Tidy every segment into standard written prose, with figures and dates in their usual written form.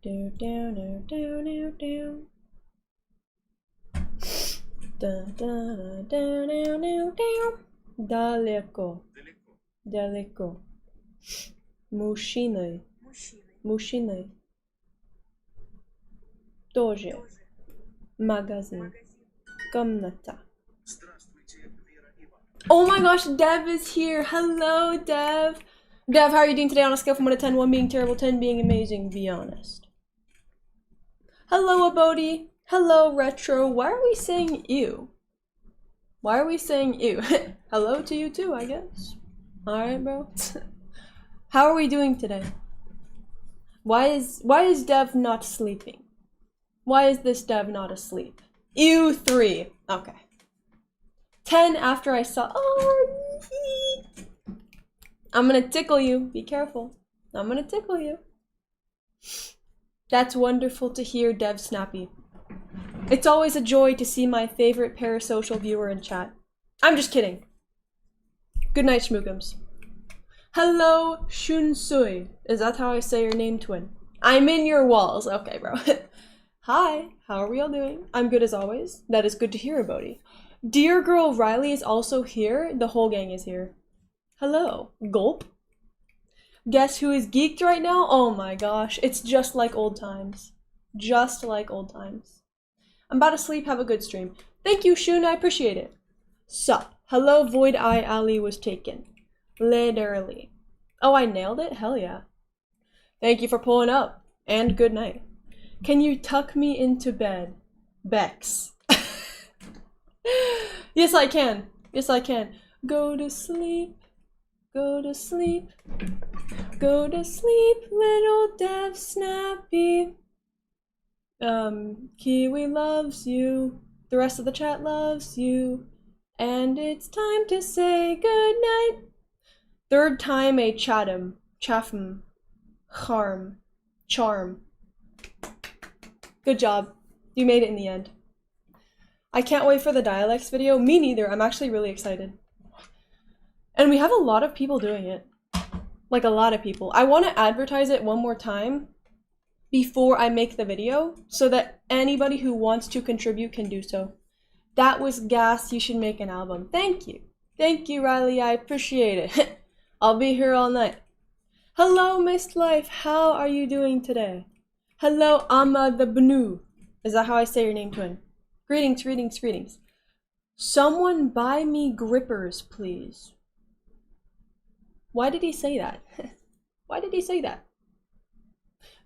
Do do do do do do. Da da da da da da da. Далеко. Далеко. Мужчиной. Мужчиной. Тоже. Магазин. Комната. Oh my gosh, Dev is here. Hello, Dev. Dev, how are you doing today on a scale from 1 to 10? 1 being terrible, 10 being amazing. Be honest. Hello, Abodi. Hello, Retro. Why are we saying ew? Why are we saying ew? Hello to you too, I guess. Alright, bro. How are we doing today? Why is Dev not sleeping? Why is this Dev not asleep? Ew, 3. Okay. 10 after I saw. Oh, I'm gonna tickle you. Be careful. I'm gonna tickle you. That's wonderful to hear, Dev Snappy. It's always a joy to see my favorite parasocial viewer in chat. I'm just kidding. Good night, Schmookums. Hello, Shunsui. Is that how I say your name, twin? I'm in your walls. Okay, bro. Hi, how are we all doing? I'm good as always. That is good to hear, Bodhi. Dear girl Riley is also here. The whole gang is here. Hello. Gulp. Guess who is geeked right now? Oh my gosh. It's just like old times. Just like old times. I'm about to sleep. Have a good stream. Thank you, Shun. I appreciate it. Sup. Hello, Void Eye Alley was taken. Literally. Oh, I nailed it? Hell yeah. Thank you for pulling up. And good night. Can you tuck me into bed? Bex. Yes, I can. Yes, I can. Go to sleep. Go to sleep. Go to sleep, little Dev Snappy. Kiwi loves you. The rest of the chat loves you. And it's time to say good night. Third time a chatham. Chatham. Charm. Charm. Good job. You made it in the end. I can't wait for the dialects video. Me neither. I'm actually really excited. And we have a lot of people doing it. Like a lot of people. I want to advertise it one more time before I make the video so that anybody who wants to contribute can do so. That was gas. You should make an album. Thank you. Thank you, Riley. I appreciate it. I'll be here all night. Hello, Mist Life. How are you doing today? Hello, Amma the Bnu. Is that how I say your name, twin? Greetings, greetings, greetings. Someone buy me grippers, please. Why did he say that? Why did he say that?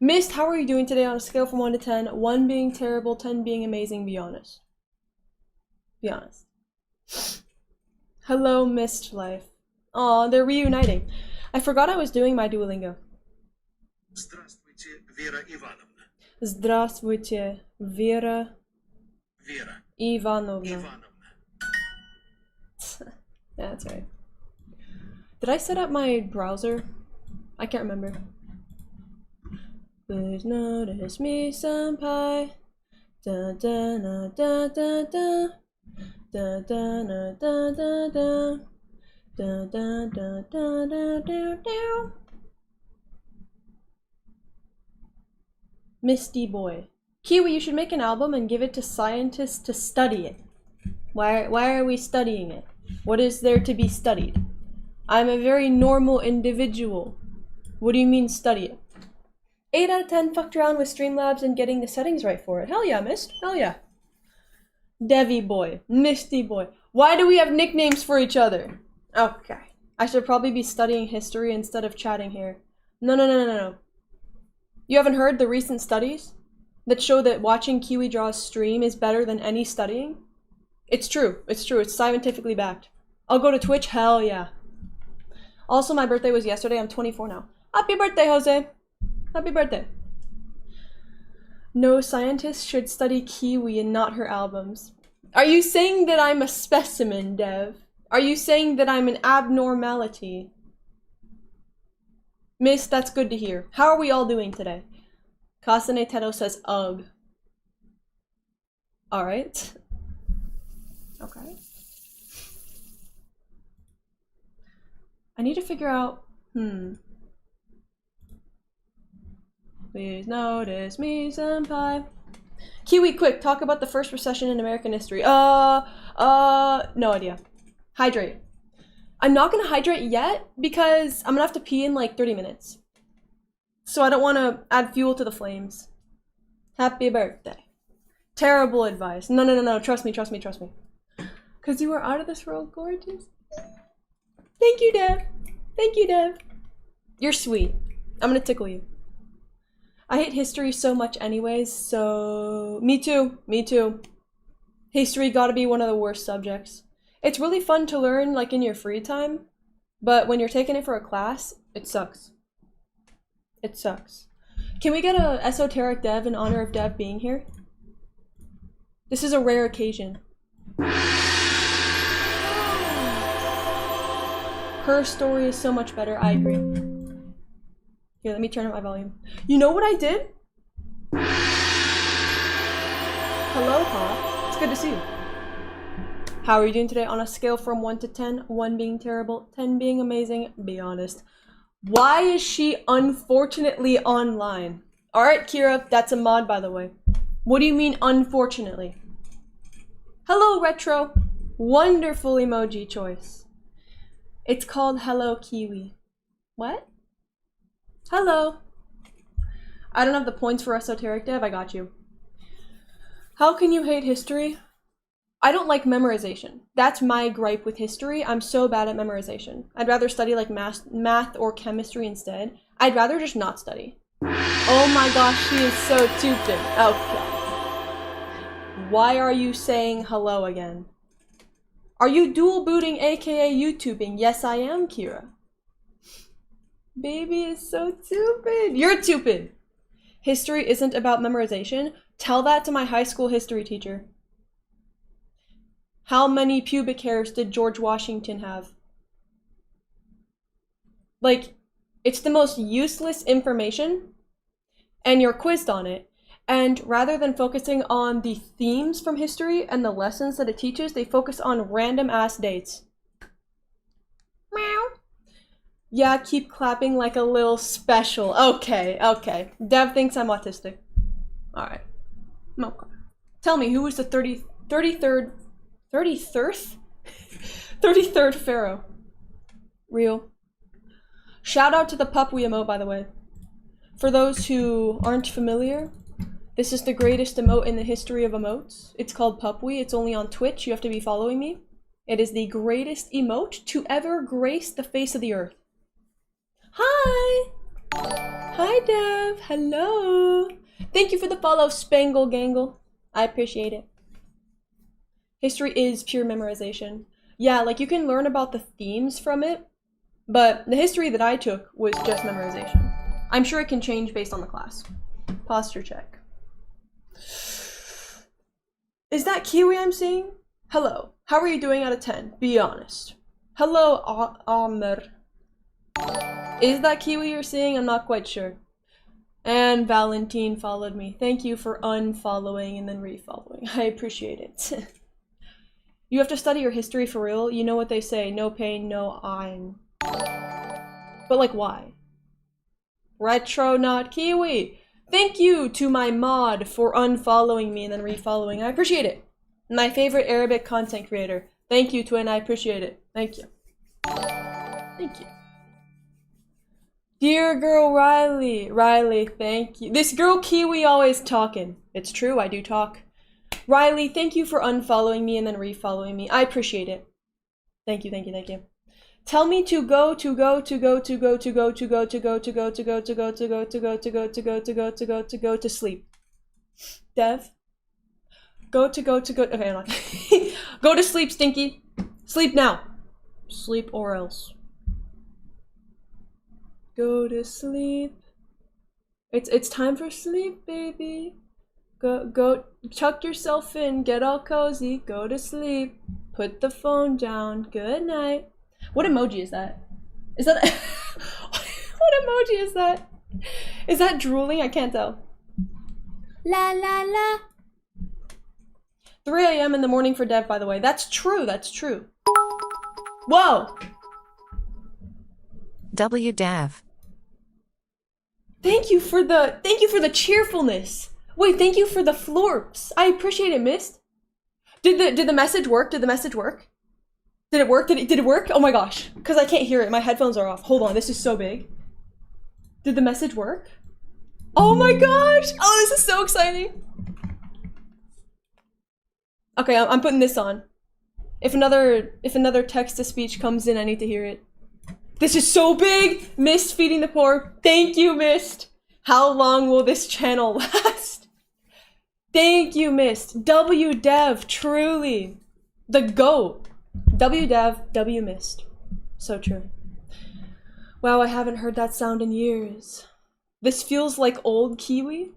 Mist, how are you doing today on a scale from 1 to 10? 1 being terrible, 10 being amazing. Be honest. Be honest. Hello, Mist Life. Aw, they're reuniting. I forgot I was doing my Duolingo. Здравствуйте, Вера Ивановна. Здравствуйте, Вера Ivanovna. Yeah, that's right. Did I set up my browser? I can't remember. Please notice me, senpai. Da da da da da da. Da da da da da da. Da da da da da da da. Misty boy. Kiwi, you should make an album and give it to scientists to study it. Why are we studying it? What is there to be studied? I'm a very normal individual. What do you mean study it? 8 out of 10 fucked around with Streamlabs and getting the settings right for it. Hell yeah, Mist. Hell yeah. Devi boy. Misty boy. Why do we have nicknames for each other? Okay. I should probably be studying history instead of chatting here. No. You haven't heard the recent studies that show that watching Kiwi Draw's stream is better than any studying? It's true. It's true. It's scientifically backed. I'll go to Twitch. Hell yeah. Also, my birthday was yesterday. I'm 24 now. Happy birthday, Jose. Happy birthday. No scientist should study Kiwi and not her albums. Are you saying that I'm a specimen, Dev? Are you saying that I'm an abnormality? Miss, that's good to hear. How are we all doing today? Kasane Teto says, ugh. Alright. Okay. I need to figure out, Please notice me, senpai. Kiwi, quick, talk about the first recession in American history. No idea. Hydrate. I'm not gonna hydrate yet because I'm gonna have to pee in like 30 minutes. So I don't want to add fuel to the flames. Happy birthday. Terrible advice. No. Trust me. Because you are out of this world gorgeous. Thank you, Dev. You're sweet. I'm gonna tickle you. I hate history so much anyways, so... Me too. History gotta be one of the worst subjects. It's really fun to learn, like, in your free time, but when you're taking it for a class, it sucks. It sucks. Can we get a esoteric Dev in honor of Dev being here? This is a rare occasion. Her story is so much better, I agree. Here, let me turn up my volume. You know what I did? Hello, Pop. It's good to see you. How are you doing today on a scale from 1 to 10? 1 being terrible, 10 being amazing. Be honest. Why is she unfortunately online? Alright, Kira, that's a mod, by the way. What do you mean, unfortunately? Hello, Retro. Wonderful emoji choice. It's called Hello Kiwi. What? Hello. I don't have the points for esoteric Dev, I got you. How can you hate history? I don't like memorization. That's my gripe with history. I'm so bad at memorization. I'd rather study like math or chemistry instead. I'd rather just not study. Oh my gosh, she is so stupid. Okay. Why are you saying hello again? Are you dual booting aka YouTubing? Yes, I am, Kira. Baby is so stupid. You're stupid. History isn't about memorization. Tell that to my high school history teacher. How many pubic hairs did George Washington have? Like, it's the most useless information, and you're quizzed on it. And rather than focusing on the themes from history and the lessons that it teaches, they focus on random ass dates. Meow. Yeah, keep clapping like a little special. Okay. Dev thinks I'm autistic. Alright. Okay. Tell me, who was the 33rd pharaoh? Real. Shout out to the pup we emote, by the way. For those who aren't familiar, this is the greatest emote in the history of emotes. It's called Pupwee. It's only on Twitch. You have to be following me. It is the greatest emote to ever grace the face of the earth. Hi! Hi, Dev. Hello. Thank you for the follow, Spangle Gangle. I appreciate it. History is pure memorization. Yeah, like you can learn about the themes from it, but the history that I took was just memorization. I'm sure it can change based on the class. Posture check. Is that Kiwi I'm seeing? Hello. How are you doing out of 10? Be honest. Hello, Amr. Is that Kiwi you're seeing? I'm not quite sure. And Valentine followed me. Thank you for unfollowing and then refollowing. I appreciate it. You have to study your history for real. You know what they say, no pain, no ein. But like, why? Retro, not Kiwi. Thank you to my mod for unfollowing me and then refollowing. I appreciate it. My favorite Arabic content creator. Thank you, Twin. I appreciate it. Thank you. Thank you. Dear girl Riley. Riley, thank you. This girl Kiwi always talking. It's true, I do talk. Riley, thank you for unfollowing me and then refollowing me. I appreciate it. Thank you. Tell me to go to sleep. Dev? Okay, I'm not. Go to sleep, Stinky. Sleep now. Sleep or else. Go to sleep. It's time for sleep, baby. Go tuck yourself in, get all cozy, go to sleep. Put the phone down. Good night. What emoji is that? Is that what emoji is that? Is that drooling? I can't tell. La la la. 3 a.m. in the morning for Dev, by the way. That's true. Whoa! WDAV. Thank you for the cheerfulness. Wait, thank you for the florps. I appreciate it, Mist. Did the message work? Did the message work? Did it work? Did it work? Oh my gosh. Because I can't hear it. My headphones are off. Hold on, this is so big. Did the message work? Oh my gosh! Oh, this is so exciting. Okay, I'm putting this on. If another text-to-speech comes in, I need to hear it. This is so big! Mist feeding the poor. Thank you, Mist. How long will this channel last? Thank you, Mist. WDev, truly. The GOAT. WDev, WMist. So true. Wow, I haven't heard that sound in years. This feels like old Kiwi?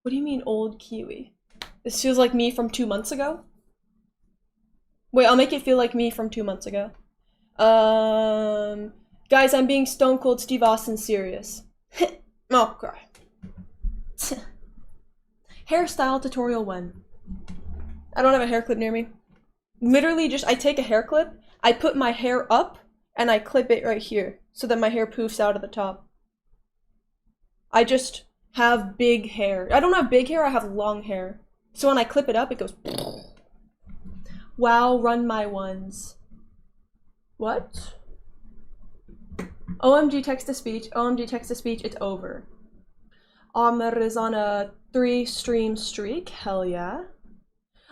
What do you mean old Kiwi? This feels like me from 2 months ago? Wait, I'll make it feel like me from 2 months ago. Guys, I'm being Stone Cold Steve Austin serious. Oh, God. Hairstyle tutorial when? I don't have a hair clip near me. Literally just, I take a hair clip, I put my hair up, and I clip it right here, so that my hair poofs out of the top. I just have big hair. I don't have big hair, I have long hair. So when I clip it up, it goes... Wow, run my ones. What? OMG text-to-speech, OMG text-to-speech, it's over. Amr is on a 3-stream streak, hell yeah.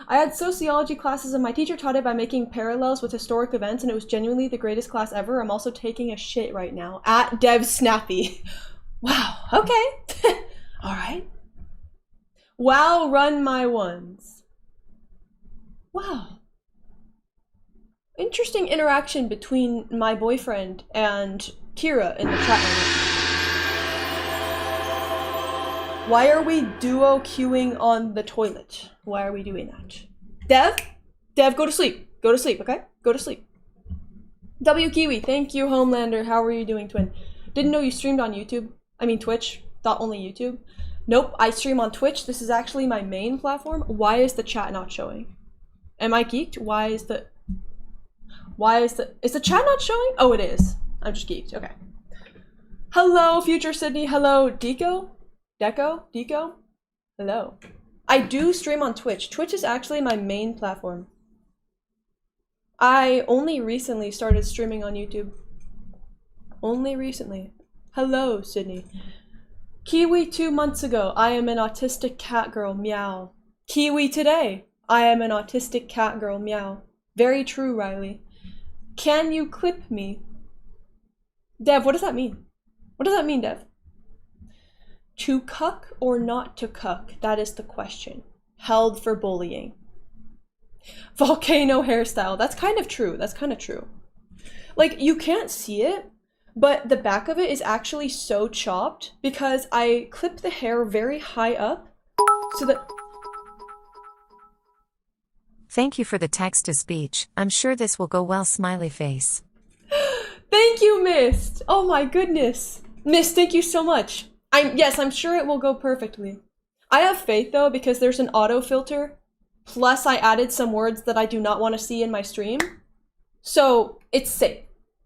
I had sociology classes and my teacher taught it by making parallels with historic events and it was genuinely the greatest class ever. I'm also taking a shit right now. At Dev Snappy. Wow, okay. Alright. Wow, run my ones. Wow. Interesting interaction between my boyfriend and Kira in the chat room. Why are we duo queuing on the toilet? Why are we doing that? Dev? Dev, go to sleep. Go to sleep, okay? Go to sleep. W Kiwi, thank you, Homelander. How are you doing, twin? Didn't know you streamed on YouTube. I mean Twitch. Thought only YouTube. Nope, I stream on Twitch. This is actually my main platform. Why is the chat not showing? Am I geeked? Is the chat not showing? Oh, it is. I'm just geeked, okay. Hello, future Sydney. Hello, Deco? Deco? Hello. I do stream on Twitch. Twitch is actually my main platform. I only recently started streaming on YouTube. Only recently. Hello, Sydney. Kiwi 2 months ago. I am an autistic cat girl. Meow. Kiwi today. I am an autistic cat girl. Meow. Very true, Riley. Can you clip me? Dev, what does that mean? What does that mean, Dev? To cuck or not to cuck? That is the question. Held for bullying. Volcano hairstyle. That's kind of true. That's kind of true. Like, you can't see it, but the back of it is actually so chopped because I clip the hair very high up so that... Thank you for the text-to-speech. I'm sure this will go well, smiley face. Thank you, Mist! Oh my goodness. Mist, thank you so much. Yes, I'm sure it will go perfectly. I have faith though because there's an auto filter, plus I added some words that I do not want to see in my stream. So, it's safe.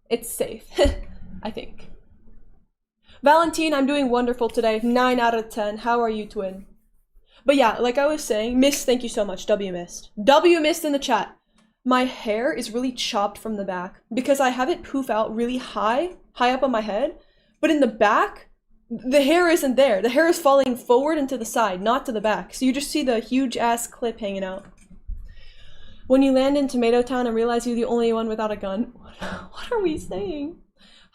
It's safe, I think. Valentine, I'm doing wonderful today. 9 out of 10. How are you, twin? But yeah, like I was saying, Mist, thank you so much. WMist. WMist in the chat. My hair is really chopped from the back because I have it poof out really high up on my head. But in the back, the hair isn't there. The hair is falling forward and to the side, not to the back. So you just see the huge ass clip hanging out. When you land in Tomato Town and realize you're the only one without a gun. What are we saying?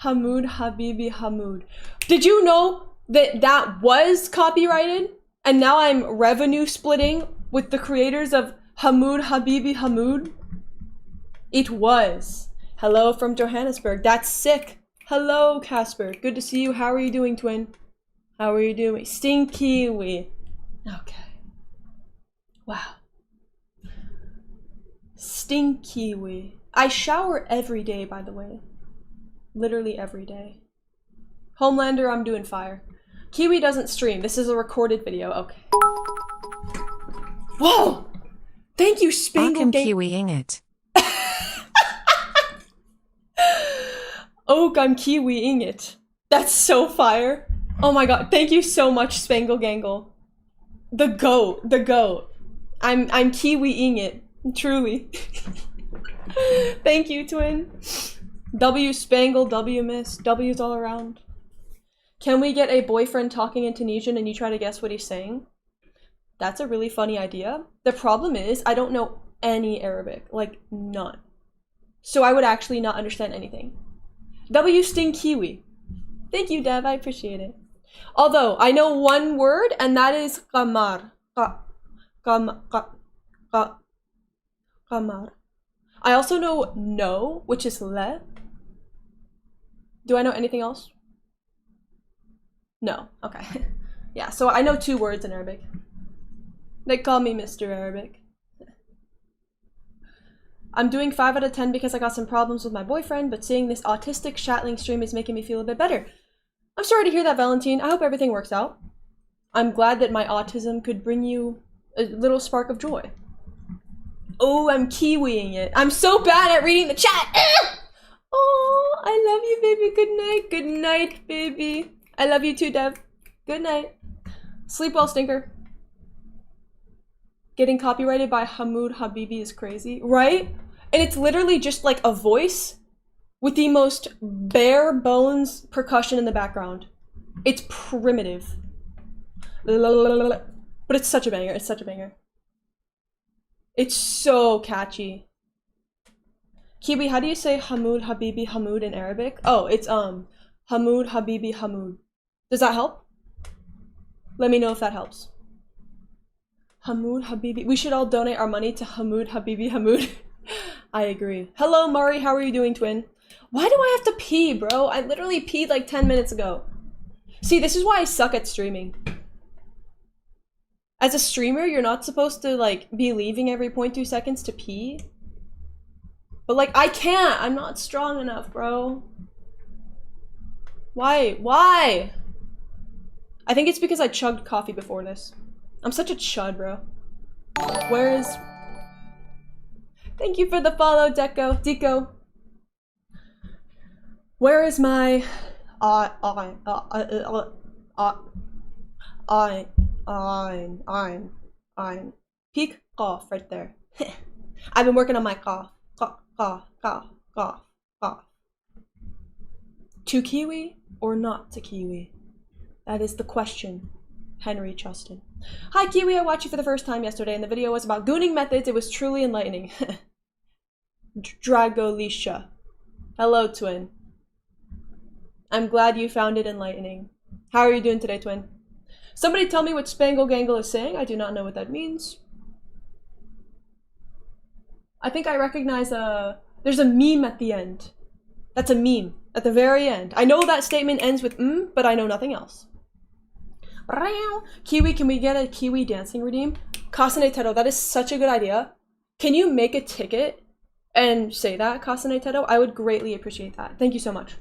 Hamoud, Habibi, Hamoud. Did you know that that was copyrighted? And now I'm revenue splitting with the creators of Hamoud, Habibi, Hamoud? It was. Hello from Johannesburg. That's sick. Hello, Casper. Good to see you. How are you doing, twin? How are you doing? Stinky wee. Okay. Wow. Stinky wee. I shower every day, by the way. Literally every day. Homelander, I'm doing fire. Kiwi doesn't stream. This is a recorded video. Okay. Whoa! Thank you, Spangled Game. Kiwiing it. Oak, I'm Kiwiing it. That's so fire. Oh my god, thank you so much, Spangle Gangle. The goat, the goat. I'm Kiwiing it, truly. Thank you, twin. W Spangle, W miss, W's all around. Can we get a boyfriend talking in Tunisian and you try to guess what he's saying? That's a really funny idea. The problem is, I don't know any Arabic, like none. So I would actually not understand anything. W sting Kiwi. Thank you, Dev, I appreciate it. Although, I know one word, and that is qamar. Qamar. I also know no, which is le. Do I know anything else? No. Okay. Yeah, so I know 2 words in Arabic. They call me Mr. Arabic. I'm doing 5 out of 10 because I got some problems with my boyfriend, but seeing this autistic chatling stream is making me feel a bit better. I'm sorry to hear that, Valentine. I hope everything works out. I'm glad that my autism could bring you a little spark of joy. Oh, I'm kiwiing it. I'm so bad at reading the chat. Oh, I love you, baby. Good night. Good night, baby. I love you too, Dev. Good night. Sleep well, stinker. Getting copyrighted by Hamoud Habibi is crazy, right? And it's literally just like a voice with the most bare bones percussion in the background. It's primitive. But it's such a banger. It's such a banger. It's so catchy. Kiwi, how do you say Hamoud Habibi Hamoud in Arabic? Oh, it's Hamoud Habibi Hamoud. Does that help? Let me know if that helps. Hamoud Habibi. We should all donate our money to Hamoud Habibi Hamoud. I agree. Hello, Mari. How are you doing, twin? Why do I have to pee, bro? I literally peed like 10 minutes ago. See, this is why I suck at streaming. As a streamer, you're not supposed to like be leaving every 0.2 seconds to pee. But like, I can't. I'm not strong enough, bro. Why? Why? I think it's because I chugged coffee before this. I'm such a chud, bro. Where is... Thank you for the follow, Deco. Where is my... Peak cough right there. I've been working on my cough. Cough. To kiwi or not to kiwi? That is the question. Henry Chustin. Hi Kiwi, I watched you for the first time yesterday and the video was about gooning methods. It was truly enlightening. Dragolisha. Hello, twin. I'm glad you found it enlightening. How are you doing today, twin? Somebody tell me what Spangle Gangle is saying. I do not know what that means. I think I recognize there's a meme at the end. That's a meme at the very end. I know that statement ends with but I know nothing else. Kiwi, can we get a Kiwi dancing redeem? Kasane Teto, that is such a good idea. Can you make a ticket and say that, Kasane Teto? I would greatly appreciate that. Thank you so much.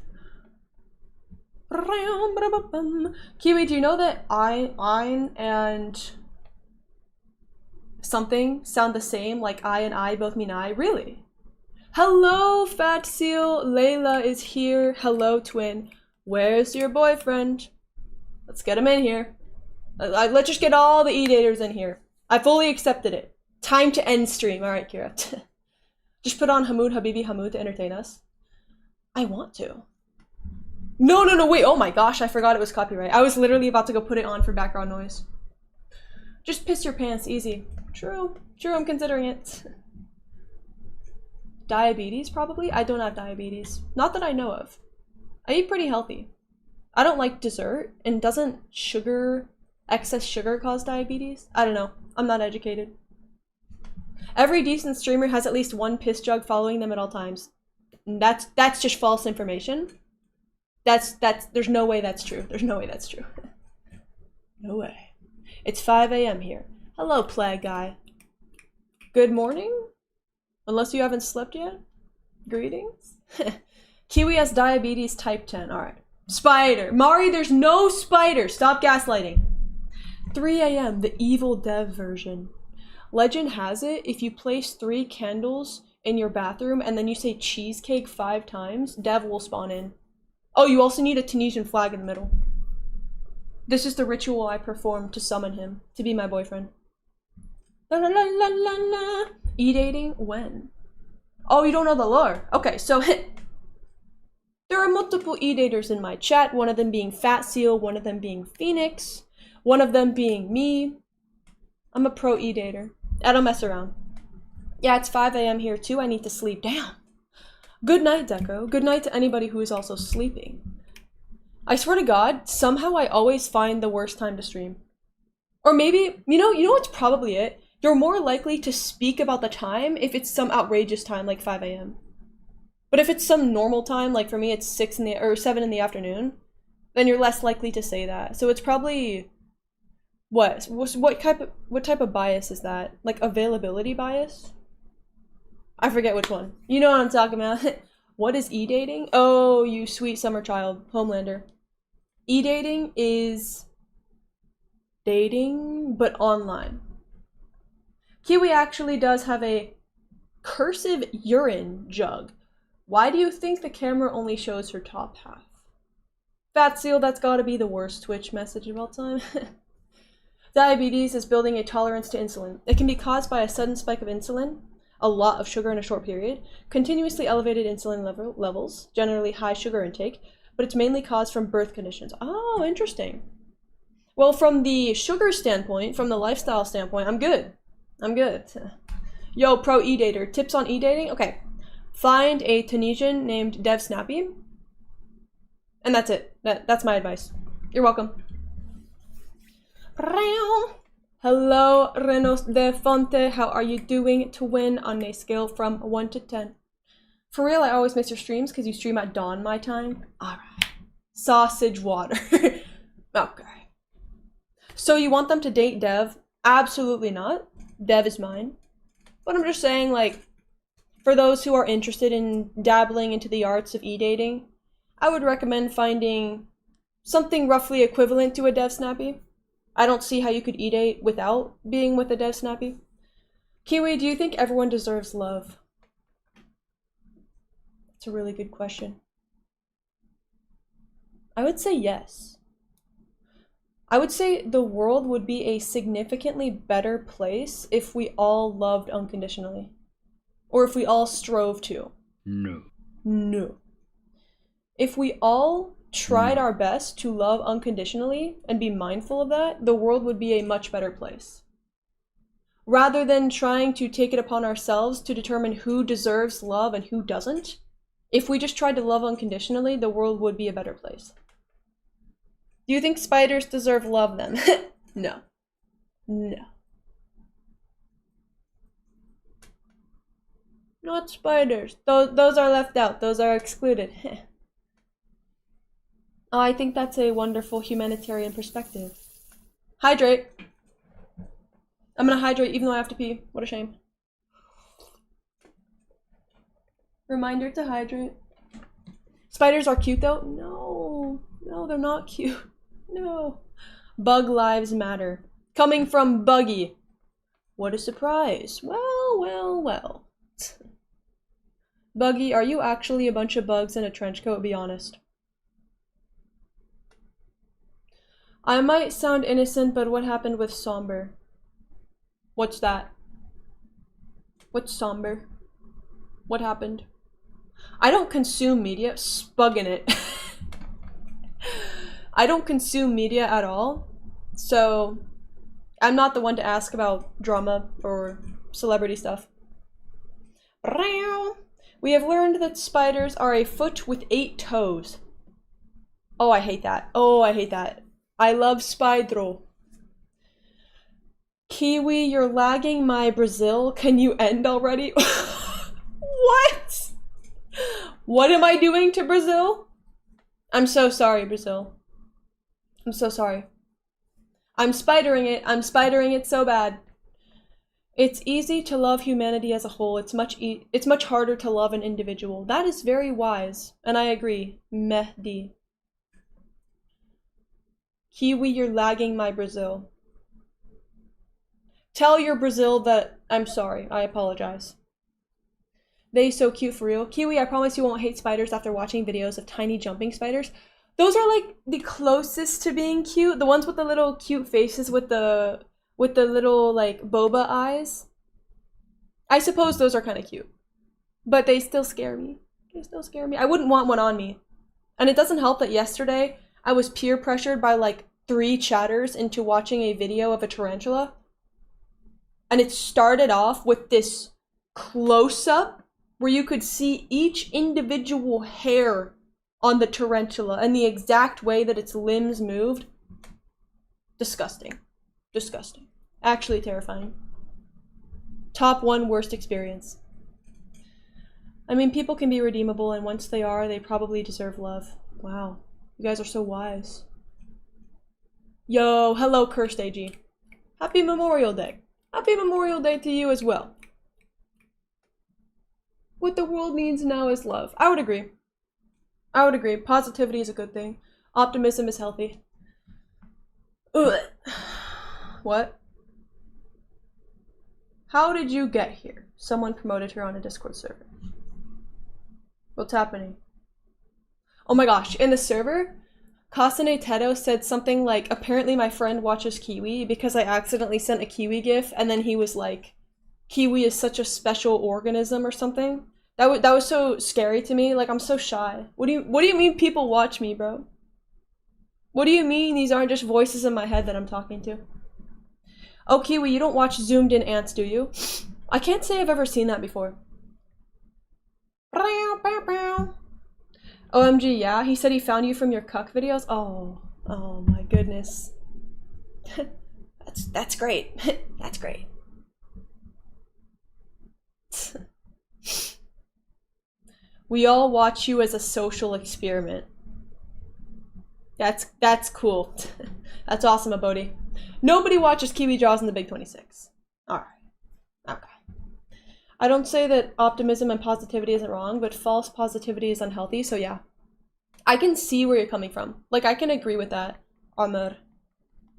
Kiwi, do you know that ein and something sound the same? Like I and I both mean I? Really? Hello, Fat Seal. Layla is here. Hello, twin. Where's your boyfriend? Let's get him in here. Let's just get all the E-daters in here. I fully accepted it. Time to end stream. Alright, Kira. Just put on Hamoud Habibi Hamoud to entertain us. I want to. No, wait. Oh my gosh, I forgot it was copyright. I was literally about to go put it on for background noise. Just piss your pants, easy. True, I'm considering it. Diabetes, probably? I don't have diabetes. Not that I know of. I eat pretty healthy. I don't like dessert, and doesn't excess sugar cause diabetes? I don't know. I'm not educated. Every decent streamer has at least one piss jug following them at all times. That's just false information. There's no way that's true. There's no way that's true. No way. It's 5 a.m. here. Hello, plague guy. Good morning? Unless you haven't slept yet? Greetings? Kiwi has diabetes type 10. Alright. Spider. Mari, there's no spider. Stop gaslighting. 3 a.m. The evil dev version. Legend has it, if you place 3 candles in your bathroom and then you say cheesecake 5 times, dev will spawn in. Oh, you also need a Tunisian flag in the middle. This is the ritual I perform to summon him to be my boyfriend. La la la la la la. E-dating? When? Oh, you don't know the lore. Okay, so there are multiple e-daters in my chat, one of them being Fat Seal, one of them being Phoenix, one of them being me. I'm a pro e-dater. I don't mess around. Yeah, it's 5 a.m. here too. I need to sleep. Damn. Good night, Deco. Good night to anybody who is also sleeping. I swear to God, somehow I always find the worst time to stream. Or maybe, you know what's probably it? You're more likely to speak about the time if it's some outrageous time like 5 a.m. But if it's some normal time, like for me it's 7 in the afternoon, then you're less likely to say that. So it's probably what type of bias is that? Like availability bias? I forget which one. You know what I'm talking about. What is e-dating? Oh, you sweet summer child, Homelander. E-dating is dating, but online. Kiwi actually does have a cursive urine jug. Why do you think the camera only shows her top half? Fat Seal, that's gotta be the worst Twitch message of all time. Diabetes is building a tolerance to insulin. It can be caused by a sudden spike of insulin, a lot of sugar in a short period, continuously elevated insulin levels, generally high sugar intake, but it's mainly caused from birth conditions. Oh, interesting. Well, from the sugar standpoint, from the lifestyle standpoint, I'm good. I'm good. Yo, pro e-dater. Tips on e-dating? Okay. Find a Tunisian named Dev Snappy. And that's it. That's my advice. You're welcome. Hello, Renos de Fonte. How are you doing to win on a scale from 1 to 10? For real, I always miss your streams because you stream at dawn my time. Alright. Sausage water. Okay. So you want them to date Dev? Absolutely not. Dev is mine. But I'm just saying, like, for those who are interested in dabbling into the arts of e-dating, I would recommend finding something roughly equivalent to a Dev Snappy. I don't see how you could e-date without being with a Dev Snappy. Kiwi, do you think everyone deserves love? That's a really good question. I would say yes. I would say the world would be a significantly better place if we all loved unconditionally. Or if we all strove to. No. No. If we all tried our best to love unconditionally and be mindful of that, the world would be a much better place. Rather than trying to take it upon ourselves to determine who deserves love and who doesn't, if we just tried to love unconditionally, the world would be a better place. Do you think spiders deserve love then? No. No. Not spiders. Those are left out. Those are excluded. Oh, I think that's a wonderful humanitarian perspective. Hydrate. I'm gonna hydrate even though I have to pee. What a shame. Reminder to hydrate. Spiders are cute though? No. No, they're not cute. No. Bug lives matter. Coming from Buggy. What a surprise. Well, well, well. Buggy, are you actually a bunch of bugs in a trench coat? Be honest. I might sound innocent, but what happened with Somber? What's that? What's Somber? What happened? I don't consume media. Spugging it. I don't consume media at all, so I'm not the one to ask about drama or celebrity stuff. We have learned that spiders are a foot with 8 toes. Oh, I hate that. Oh, I hate that. I love Spydro. Kiwi, you're lagging my Brazil. Can you end already? What? What am I doing to Brazil? I'm so sorry, Brazil. I'm so sorry. I'm spidering it. I'm spidering it so bad. It's easy to love humanity as a whole. It's much harder to love an individual. That is very wise, and I agree. Mehdi. Kiwi, you're lagging my Brazil. Tell your Brazil that I'm sorry. I apologize. They so cute for real. Kiwi, I promise you won't hate spiders after watching videos of tiny jumping spiders. Those are like the closest to being cute. The ones with the little cute faces with the little like boba eyes. I suppose those are kind of cute. But they still scare me. They still scare me. I wouldn't want one on me. And it doesn't help that yesterday I was peer pressured by like 3 chatters into watching a video of a tarantula. And it started off with this close-up where you could see each individual hair on the tarantula and the exact way that its limbs moved. Disgusting. Disgusting. Actually terrifying. Top 1 worst experience. I mean, people can be redeemable, and once they are, they probably deserve love. Wow. You guys are so wise. Yo, hello, Cursed AG. Happy Memorial Day. Happy Memorial Day to you as well. What the world needs now is love. I would agree. I would agree. Positivity is a good thing. Optimism is healthy. Ugh. What? How did you get here? Someone promoted her on a Discord server. What's happening? Oh my gosh, in the server, Kasane Tedo said something like, apparently my friend watches Kiwi because I accidentally sent a Kiwi gif, and then he was like, Kiwi is such a special organism or something. That was so scary to me. Like, I'm so shy. What do you mean people watch me, bro? What do you mean these aren't just voices in my head that I'm talking to? Oh, Kiwi, you don't watch zoomed in ants, do you? I can't say I've ever seen that before. OMG, yeah? He said he found you from your cuck videos? Oh my goodness. That's great. That's great. We all watch you as a social experiment. That's cool. That's awesome, Abodi. Nobody watches Kiwi Jaws in the Big 26. Alright. Okay. I don't say that optimism and positivity isn't wrong, but false positivity is unhealthy, so yeah. I can see where you're coming from. Like, I can agree with that, Amr.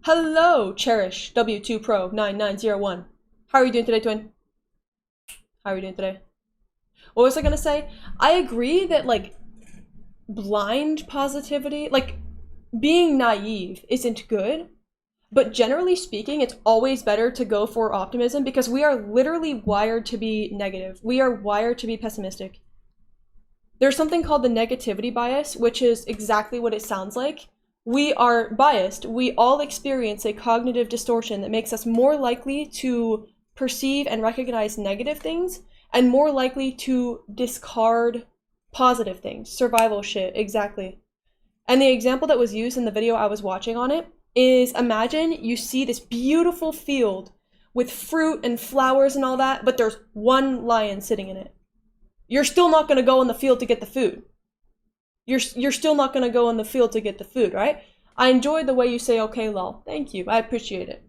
Hello, Cherish, W2 Pro 9901. How are you doing today, twin? How are you doing today? What was I gonna say? I agree that, like, blind positivity, like, being naive isn't good, but generally speaking, it's always better to go for optimism because we are literally wired to be negative. We are wired to be pessimistic. There's something called the negativity bias, which is exactly what it sounds like. We are biased. We all experience a cognitive distortion that makes us more likely to perceive and recognize negative things and more likely to discard positive things. Survival shit, exactly. And the example that was used in the video I was watching on it is, imagine you see this beautiful field with fruit and flowers and all that, but there's one lion sitting in it. You're still not going to go in the field to get the food. You're still not going to go in the field to get the food, right? I enjoy the way you say, okay, lol. Thank you. I appreciate it.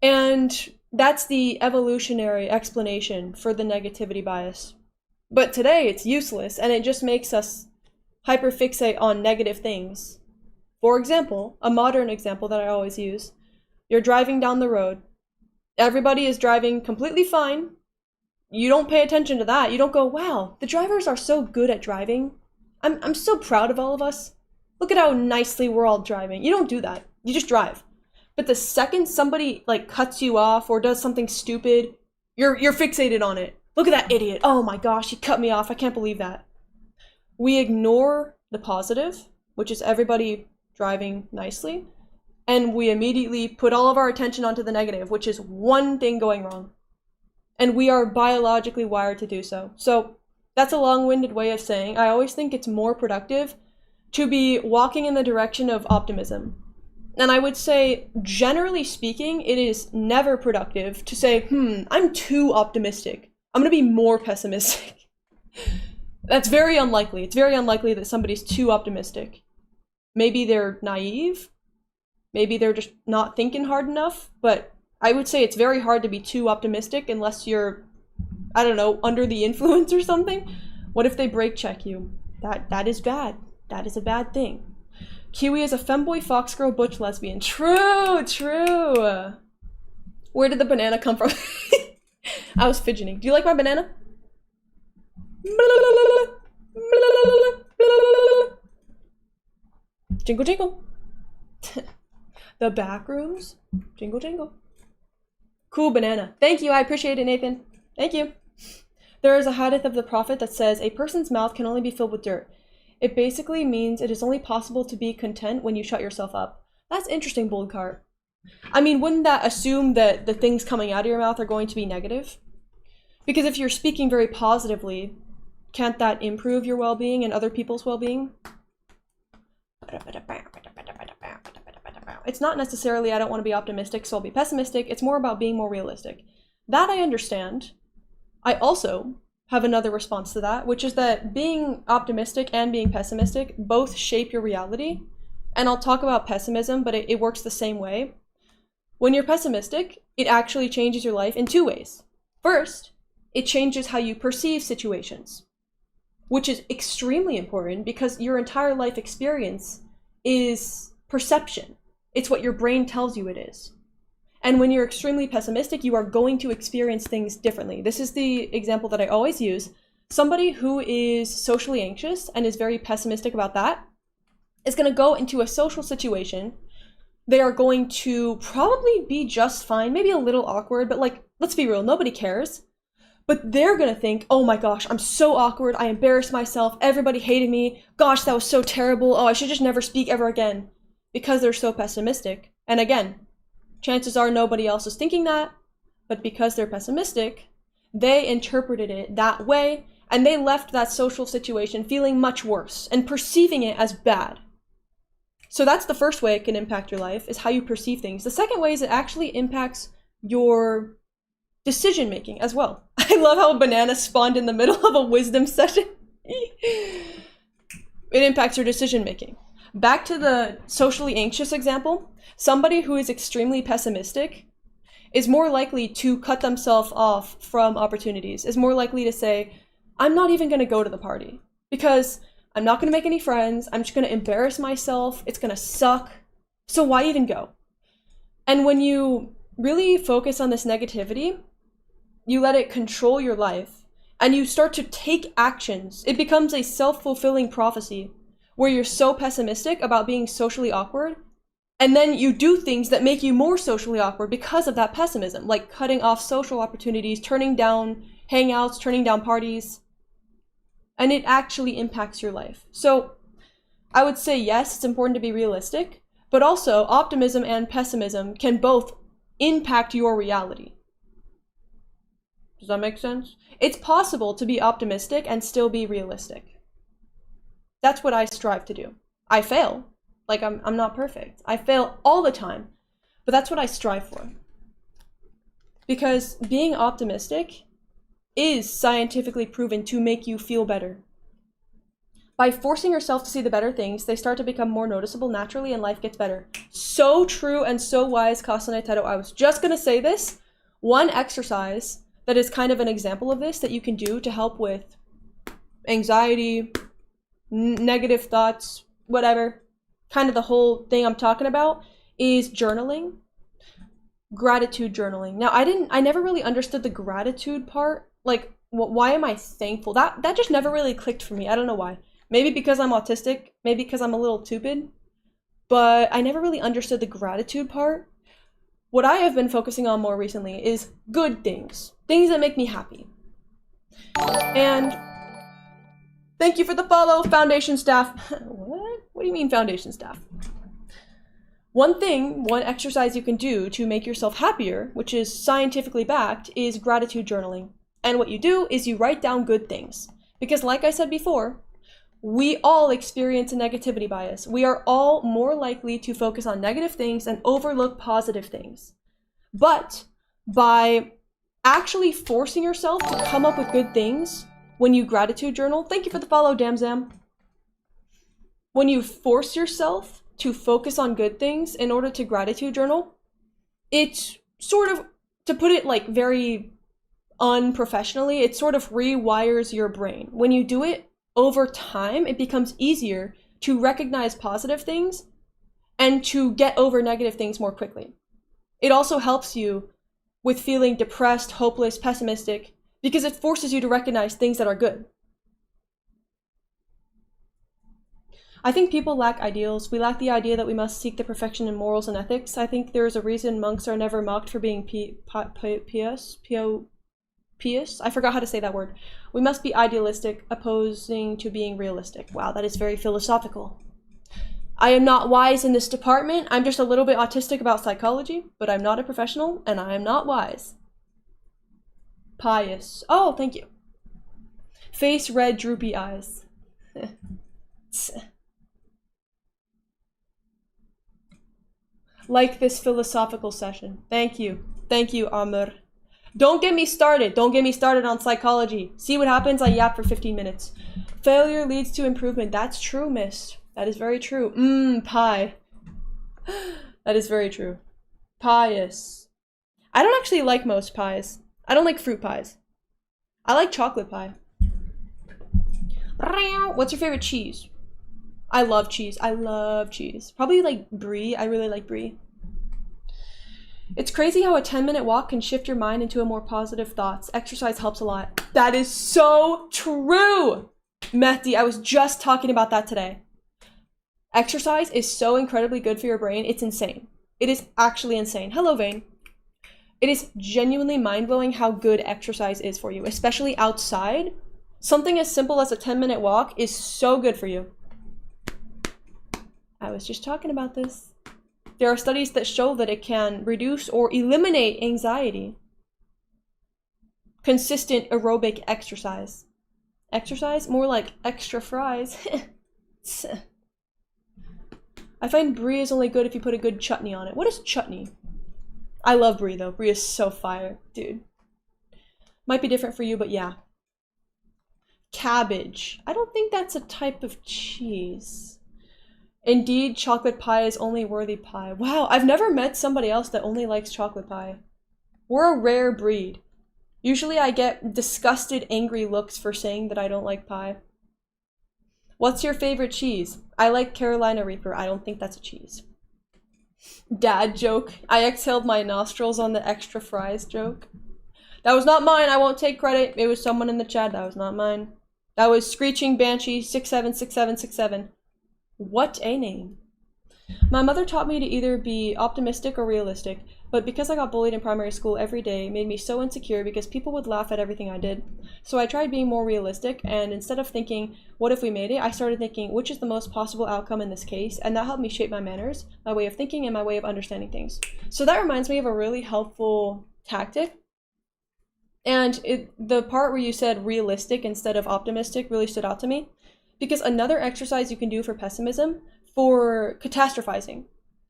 And that's the evolutionary explanation for the negativity bias. But today it's useless, and it just makes us hyperfixate on negative things. For example, a modern example that I always use, you're driving down the road. Everybody is driving completely fine. You don't pay attention to that. You don't go, wow, the drivers are so good at driving. I'm so proud of all of us. Look at how nicely we're all driving. You don't do that. You just drive. But the second somebody like cuts you off or does something stupid, you're fixated on it. Look at that idiot. Oh my gosh, he cut me off. I can't believe that. We ignore the positive, which is everybody driving nicely, and we immediately put all of our attention onto the negative, which is one thing going wrong. And we are biologically wired to do so. So that's a long-winded way of saying I always think it's more productive to be walking in the direction of optimism. And I would say, generally speaking, it is never productive to say, I'm too optimistic. I'm gonna be more pessimistic. That's very unlikely. It's very unlikely that somebody's too optimistic. Maybe they're naive. Maybe they're just not thinking hard enough. But I would say it's very hard to be too optimistic unless you're, I don't know, under the influence or something. What if they brake check you? That is bad. That is a bad thing. Kiwi is a femboy, foxgirl, butch, lesbian. True, true. Where did the banana come from? I was fidgeting. Do you like my banana? Jingle, jingle. The back rooms. Jingle, jingle. Cool banana. Thank you. I appreciate it, Nathan. Thank you. There is a hadith of the Prophet that says, a person's mouth can only be filled with dirt. It basically means it is only possible to be content when you shut yourself up. That's interesting, Bold Cart. I mean, wouldn't that assume that the things coming out of your mouth are going to be negative? Because if you're speaking very positively, can't that improve your well-being and other people's well-being? It's not necessarily I don't want to be optimistic, so I'll be pessimistic. It's more about being more realistic. That I understand. I also have another response to that, which is that being optimistic and being pessimistic both shape your reality. And I'll talk about pessimism, but it works the same way. When you're pessimistic, it actually changes your life in two ways. First, it changes how you perceive situations, which is extremely important because your entire life experience is perception. It's what your brain tells you it is. And when you're extremely pessimistic, you are going to experience things differently. This is the example that I always use. Somebody who is socially anxious and is very pessimistic about that is going to go into a social situation. They are going to probably be just fine, maybe a little awkward, but like, let's be real, nobody cares. But they're going to think, oh my gosh, I'm so awkward. I embarrassed myself. Everybody hated me. Gosh, that was so terrible. Oh, I should just never speak ever again. Because they're so pessimistic. And again, chances are nobody else is thinking that, but because they're pessimistic, they interpreted it that way, and they left that social situation feeling much worse and perceiving it as bad. So that's the first way it can impact your life, is how you perceive things. The second way is it actually impacts your decision making as well. I love how a banana spawned in the middle of a wisdom session. It impacts your decision making. Back to the socially anxious example, somebody who is extremely pessimistic is more likely to cut themselves off from opportunities, is more likely to say, I'm not even going to go to the party because I'm not going to make any friends. I'm just going to embarrass myself. It's going to suck. So why even go? And when you really focus on this negativity, you let it control your life and you start to take actions. It becomes a self-fulfilling prophecy where you're so pessimistic about being socially awkward, and then you do things that make you more socially awkward because of that pessimism, like cutting off social opportunities, turning down hangouts, turning down parties, and it actually impacts your life. So I would say, yes, it's important to be realistic, but also optimism and pessimism can both impact your reality. Does that make sense? It's possible to be optimistic and still be realistic. That's what I strive to do. I fail. Like, I'm not perfect. I fail all the time. But that's what I strive for. Because being optimistic is scientifically proven to make you feel better. By forcing yourself to see the better things, they start to become more noticeable naturally and life gets better. So true and so wise, Castanetero. I was just going to say this. One exercise that is kind of an example of this that you can do to help with anxiety, negative thoughts, whatever, kind of the whole thing I'm talking about, is journaling. Gratitude journaling. Now, I never really understood the gratitude part. Like, why am I thankful? That just never really clicked for me. I don't know why. Maybe because I'm autistic, maybe because I'm a little stupid, but I never really understood the gratitude part. What I have been focusing on more recently is good things that make me happy. And thank you for the follow, foundation staff. What? What do you mean foundation staff? One exercise you can do to make yourself happier, which is scientifically backed, is gratitude journaling. And what you do is you write down good things. Because like I said before, we all experience a negativity bias. We are all more likely to focus on negative things and overlook positive things. But by actually forcing yourself to come up with good things, when you gratitude journal, thank you for the follow, Damzam. When you force yourself to focus on good things in order to gratitude journal, it's sort of, to put it like very unprofessionally, it sort of rewires your brain. When you do it over time, it becomes easier to recognize positive things and to get over negative things more quickly. It also helps you with feeling depressed, hopeless, pessimistic, because it forces you to recognize things that are good. I think people lack ideals. We lack the idea that we must seek the perfection in morals and ethics. I think there is a reason monks are never mocked for being pious. I forgot how to say that word. We must be idealistic, opposing to being realistic. Wow, that is very philosophical. I am not wise in this department. I'm just a little bit autistic about psychology, but I'm not a professional, and I am not wise. Pious. Oh, thank you. Face red, droopy eyes. Like this philosophical session. Thank you. Thank you, Amr. Don't get me started. Don't get me started on psychology. See what happens? I yap for 15 minutes. Failure leads to improvement. That's true, miss. That is very true. Pie. That is very true. Pious. I don't actually like most pies. I don't like fruit pies. I like chocolate pie. What's your favorite cheese? I love cheese. I love cheese. Probably like brie. I really like brie. It's crazy how a 10-minute walk can shift your mind into a more positive thoughts. Exercise helps a lot. That is so true! Mehdi, I was just talking about that today. Exercise is so incredibly good for your brain. It's insane. It is actually insane. Hello, Vane. It is genuinely mind-blowing how good exercise is for you, especially outside. Something as simple as a 10-minute walk is so good for you. I was just talking about this. There are studies that show that it can reduce or eliminate anxiety. Consistent aerobic exercise. Exercise? More like extra fries. I find brie is only good if you put a good chutney on it. What is chutney? I love brie though. Brie is so fire, dude. Might be different for you, but yeah. Cabbage. I don't think that's a type of cheese. Indeed, chocolate pie is only worthy pie. Wow, I've never met somebody else that only likes chocolate pie. We're a rare breed. Usually I get disgusted, angry looks for saying that I don't like pie. What's your favorite cheese? I like Carolina Reaper. I don't think that's a cheese. Dad joke. I exhaled my nostrils on the extra fries joke. That was not mine. I won't take credit. It was someone in the chat. That was not mine. That was Screeching Banshee 676767. What a name. My mother taught me to either be optimistic or realistic, but because I got bullied in primary school every day, it made me so insecure because people would laugh at everything I did. So I tried being more realistic, and instead of thinking, what if we made it, I started thinking, which is the most possible outcome in this case, and that helped me shape my manners, my way of thinking, and my way of understanding things. So that reminds me of a really helpful tactic. And the part where you said realistic instead of optimistic really stood out to me. Because another exercise you can do for pessimism, for catastrophizing,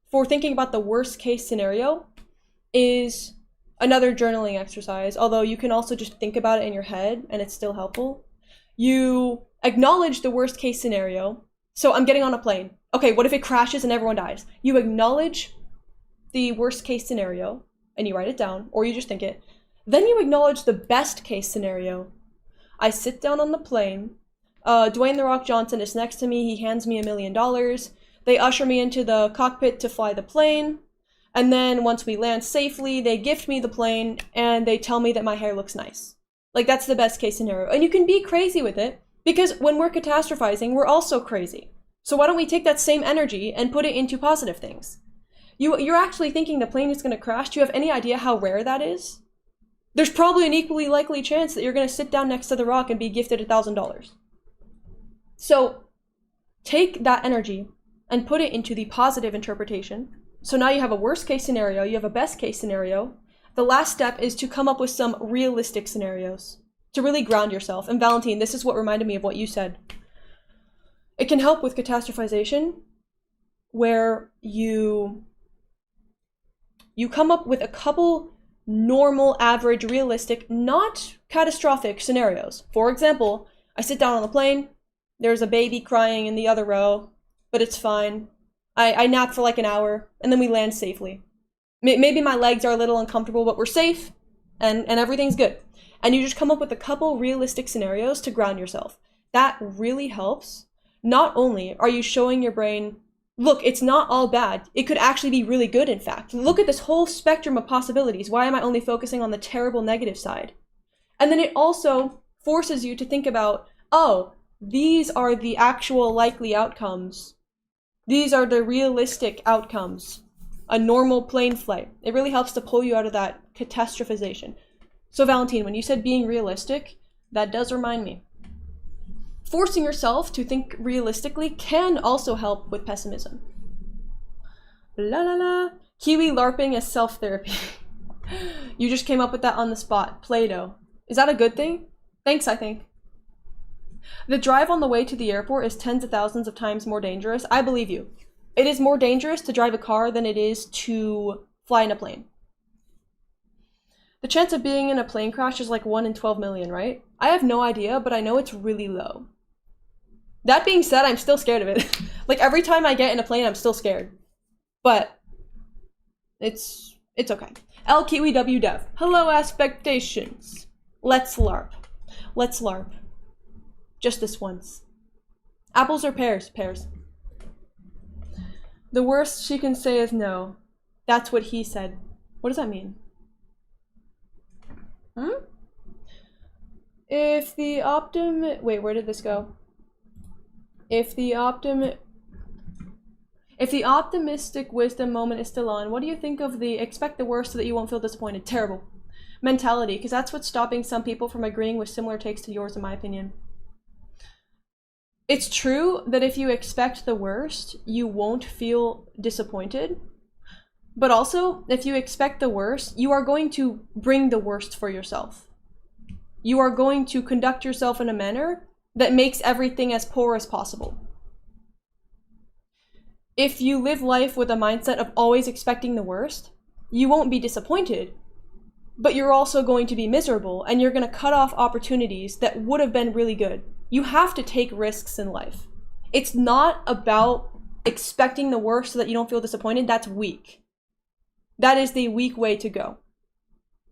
for thinking about the worst case scenario, is another journaling exercise, although you can also just think about it in your head and it's still helpful. You acknowledge the worst case scenario. So I'm getting on a plane. Okay, what if it crashes and everyone dies? You acknowledge the worst case scenario and you write it down, or you just think it. Then you acknowledge the best case scenario. I sit down on the plane. Dwayne "The Rock" Johnson is next to me. He hands me $1 million. They usher me into the cockpit to fly the plane. And then once we land safely, they gift me the plane and they tell me that my hair looks nice. Like, that's the best case scenario. And you can be crazy with it because when we're catastrophizing, we're also crazy. So why don't we take that same energy and put it into positive things? You're actually thinking the plane is going to crash. Do you have any idea how rare that is? There's probably an equally likely chance that you're going to sit down next to The Rock and be gifted $1,000. So take that energy and put it into the positive interpretation. So now you have a worst case scenario, you have a best case scenario. The last step is to come up with some realistic scenarios to really ground yourself. And Valentine, this is what reminded me of what you said. It can help with catastrophization where you come up with a couple normal, average, realistic, not catastrophic scenarios. For example, I sit down on the plane, there's a baby crying in the other row, but it's fine. I nap for like an hour, and then we land safely. Maybe my legs are a little uncomfortable, but we're safe, and everything's good. And you just come up with a couple realistic scenarios to ground yourself. That really helps. Not only are you showing your brain, look, it's not all bad. It could actually be really good, in fact. Look at this whole spectrum of possibilities. Why am I only focusing on the terrible negative side? And then it also forces you to think about, oh, These are the actual likely outcomes. These are the realistic outcomes. A normal plane flight. It really helps to pull you out of that catastrophization. So Valentine, when you said being realistic, that does remind me. Forcing yourself to think realistically can also help with pessimism. La la la. Kiwi LARPing as self-therapy. You just came up with that on the spot. Play-Doh. Is that a good thing? Thanks, I think. The drive on the way to the airport is tens of thousands of times more dangerous. I believe you. It is more dangerous to drive a car than it is to fly in a plane. The chance of being in a plane crash is like 1 in 12 million, right? I have no idea, but I know it's really low. That being said, I'm still scared of it. Like every time I get in a plane, I'm still scared. But it's okay. L Kiwi W Dev. Hello expectations. Let's LARP. Let's LARP. Just this once. Apples or pears? Pears. The worst she can say is no. That's what he said. What does that mean? If the wait, where did this go? If the optimistic wisdom moment is still on, what do you think of the expect the worst so that you won't feel disappointed? Terrible mentality, because that's what's stopping some people from agreeing with similar takes to yours, in my opinion. It's true that if you expect the worst, you won't feel disappointed. But also, if you expect the worst, you are going to bring the worst for yourself. You are going to conduct yourself in a manner that makes everything as poor as possible. If you live life with a mindset of always expecting the worst, you won't be disappointed, but you're also going to be miserable, and you're going to cut off opportunities that would have been really good. You have to take risks in life. It's not about expecting the worst so that you don't feel disappointed. That's weak. That is the weak way to go.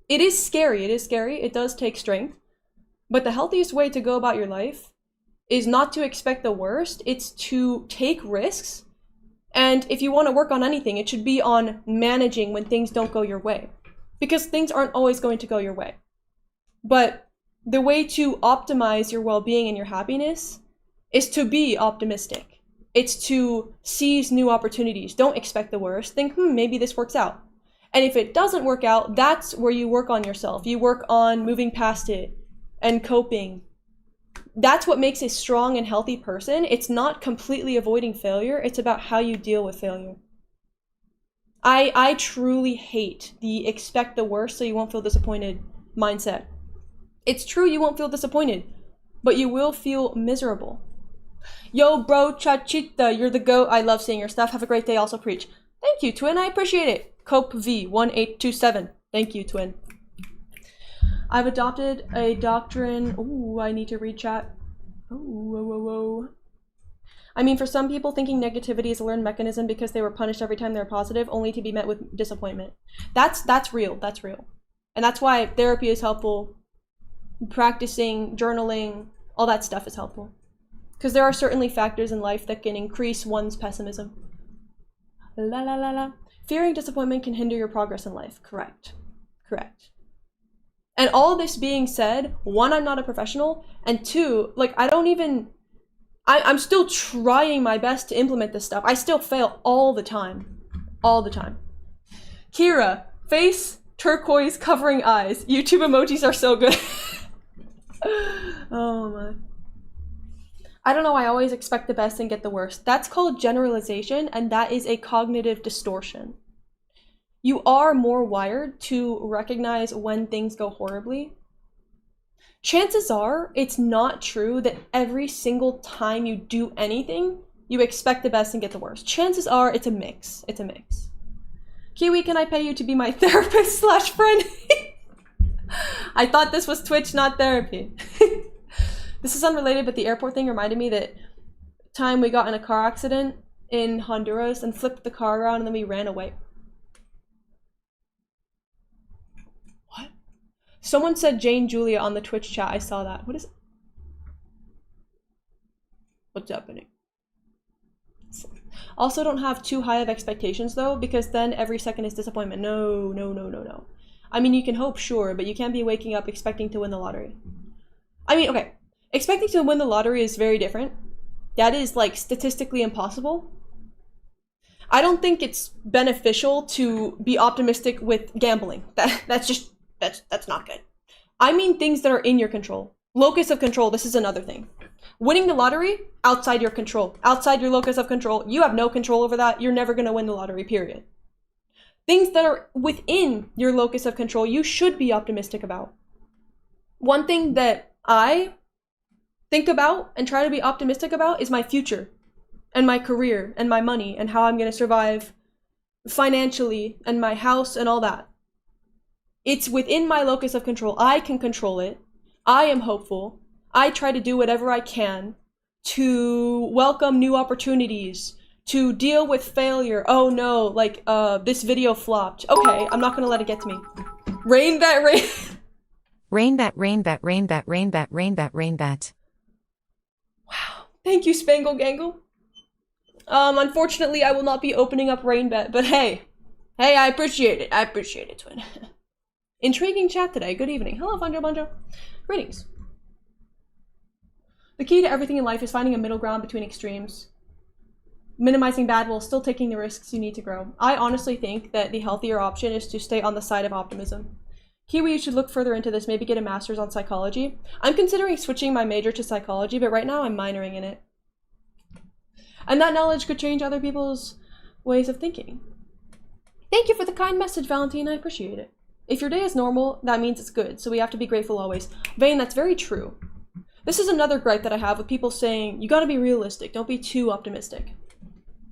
It is scary. It does take strength. But the healthiest way to go about your life is not to expect the worst. It's to take risks. And if you want to work on anything, it should be on managing when things don't go your way. Because things aren't always going to go your way. But the way to optimize your well-being and your happiness is to be optimistic. It's to seize new opportunities. Don't expect the worst. Think, maybe this works out. And if it doesn't work out, that's where you work on yourself. You work on moving past it and coping. That's what makes a strong and healthy person. It's not completely avoiding failure. It's about how you deal with failure. I truly hate the expect the worst so you won't feel disappointed mindset. It's true you won't feel disappointed, but you will feel miserable. Yo, bro, Chachita, you're the GOAT. I love seeing your stuff. Have a great day. Also preach. Thank you, Twin. I appreciate it. Cope V1827. Thank you, Twin. I've adopted a doctrine. Ooh, I need to read chat. Whoa. I mean, for some people, thinking negativity is a learned mechanism because they were punished every time they're positive, only to be met with disappointment. That's real. That's real. And that's why therapy is helpful. Practicing, journaling, all that stuff is helpful. Because there are certainly factors in life that can increase one's pessimism. La la la la. Fearing disappointment can hinder your progress in life. Correct. And all this being said, 1, I'm not a professional, and 2, like, I'm still trying my best to implement this stuff. I still fail all the time. Kira, face, turquoise, covering eyes. YouTube emojis are so good. Oh my. I don't know, I always expect the best and get the worst. That's called generalization, and that is a cognitive distortion. You are more wired to recognize when things go horribly. Chances are it's not true that every single time you do anything, you expect the best and get the worst. Chances are it's a mix. Kiwi, can I pay you to be my therapist / friend? I thought this was Twitch, not therapy. This is unrelated, but the airport thing reminded me that time we got in a car accident in Honduras and flipped the car around and then we ran away. What? Someone said Jane Julia on the Twitch chat. I saw that. What is it? What's happening? Also, don't have too high of expectations though, because then every second is disappointment. No. I mean, you can hope, sure, but you can't be waking up expecting to win the lottery. I mean, okay, expecting to win the lottery is very different. That is like statistically impossible. I don't think it's beneficial to be optimistic with gambling. That's not good. I mean things that are in your control. Locus of control, this is another thing. Winning the lottery, outside your control. Outside your locus of control. You have no control over that. You're never going to win the lottery, period. Things that are within your locus of control, you should be optimistic about. One thing that I think about and try to be optimistic about is my future and my career and my money and how I'm going to survive financially and my house and all that. It's within my locus of control. I can control it. I am hopeful. I try to do whatever I can to welcome new opportunities, to deal with failure. Oh no, like, this video flopped. Okay, I'm not gonna let it get to me. Rain bat, rain. Rain bat, rain bat, rain bat, rain bat, rain bat, rain bat. Wow, thank you, Spangle Gangle. Unfortunately, I will not be opening up rain bat, but hey, I appreciate it. I appreciate it, twin. Intriguing chat today. Good evening. Hello, Funjo Bunjo. Greetings. The key to everything in life is finding a middle ground between extremes. Minimizing bad while still taking the risks you need to grow. I honestly think that the healthier option is to stay on the side of optimism. Kiwi, you should look further into this, maybe get a master's on psychology. I'm considering switching my major to psychology, but right now I'm minoring in it. And that knowledge could change other people's ways of thinking. Thank you for the kind message, Valentine. I appreciate it. If your day is normal, that means it's good, so we have to be grateful always. Vane, that's very true. This is another gripe that I have with people saying, you gotta be realistic, don't be too optimistic.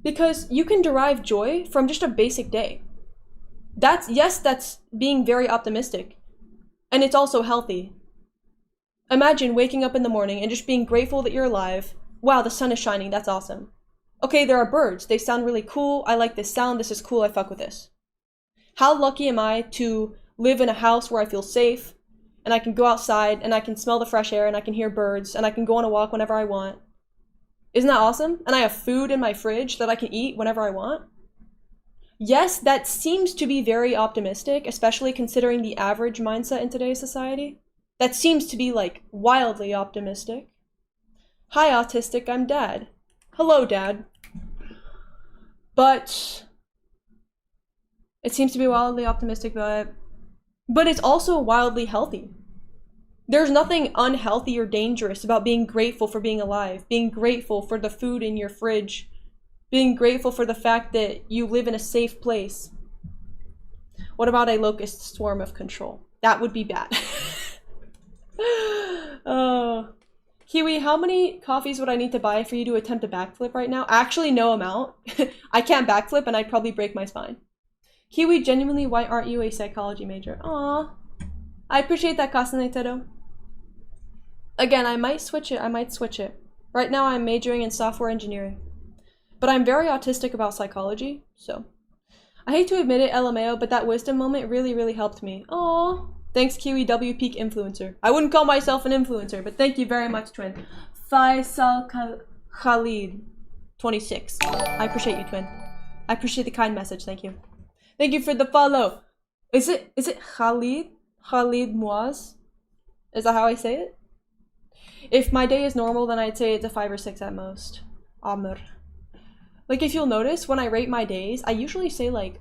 Because you can derive joy from just a basic day. That's being very optimistic. And it's also healthy. Imagine waking up in the morning and just being grateful that you're alive. Wow, the sun is shining, that's awesome. Okay, there are birds, they sound really cool, I like this sound, this is cool, I fuck with this. How lucky am I to live in a house where I feel safe, and I can go outside, and I can smell the fresh air, and I can hear birds, and I can go on a walk whenever I want. Isn't that awesome? And I have food in my fridge that I can eat whenever I want. Yes, that seems to be very optimistic, especially considering the average mindset in today's society. That seems to be, like, wildly optimistic. Hi, autistic, I'm Dad. Hello, Dad. But it seems to be wildly optimistic, but it's also wildly healthy. There's nothing unhealthy or dangerous about being grateful for being alive, being grateful for the food in your fridge, being grateful for the fact that you live in a safe place. What about a locust swarm of control? That would be bad. Oh. Kiwi, how many coffees would I need to buy for you to attempt a backflip right now? Actually, no amount. I can't backflip and I'd probably break my spine. Kiwi, genuinely, why aren't you a psychology major? Aww. I appreciate that, Castanetero. Again, I might switch it. Right now I'm majoring in software engineering. But I'm very autistic about psychology, so. I hate to admit it, LMAO, but that wisdom moment really, really helped me. Aww. Thanks, Kiwi W Peak Influencer. I wouldn't call myself an influencer, but thank you very much, twin. Faisal Khalid, 26. I appreciate you, twin. I appreciate the kind message, thank you. Thank you for the follow. Is it Khalid? Khalid Muaz? Is that how I say it? If my day is normal, then I'd say it's a 5 or 6 at most. Amr. Like, if you'll notice, when I rate my days, I usually say like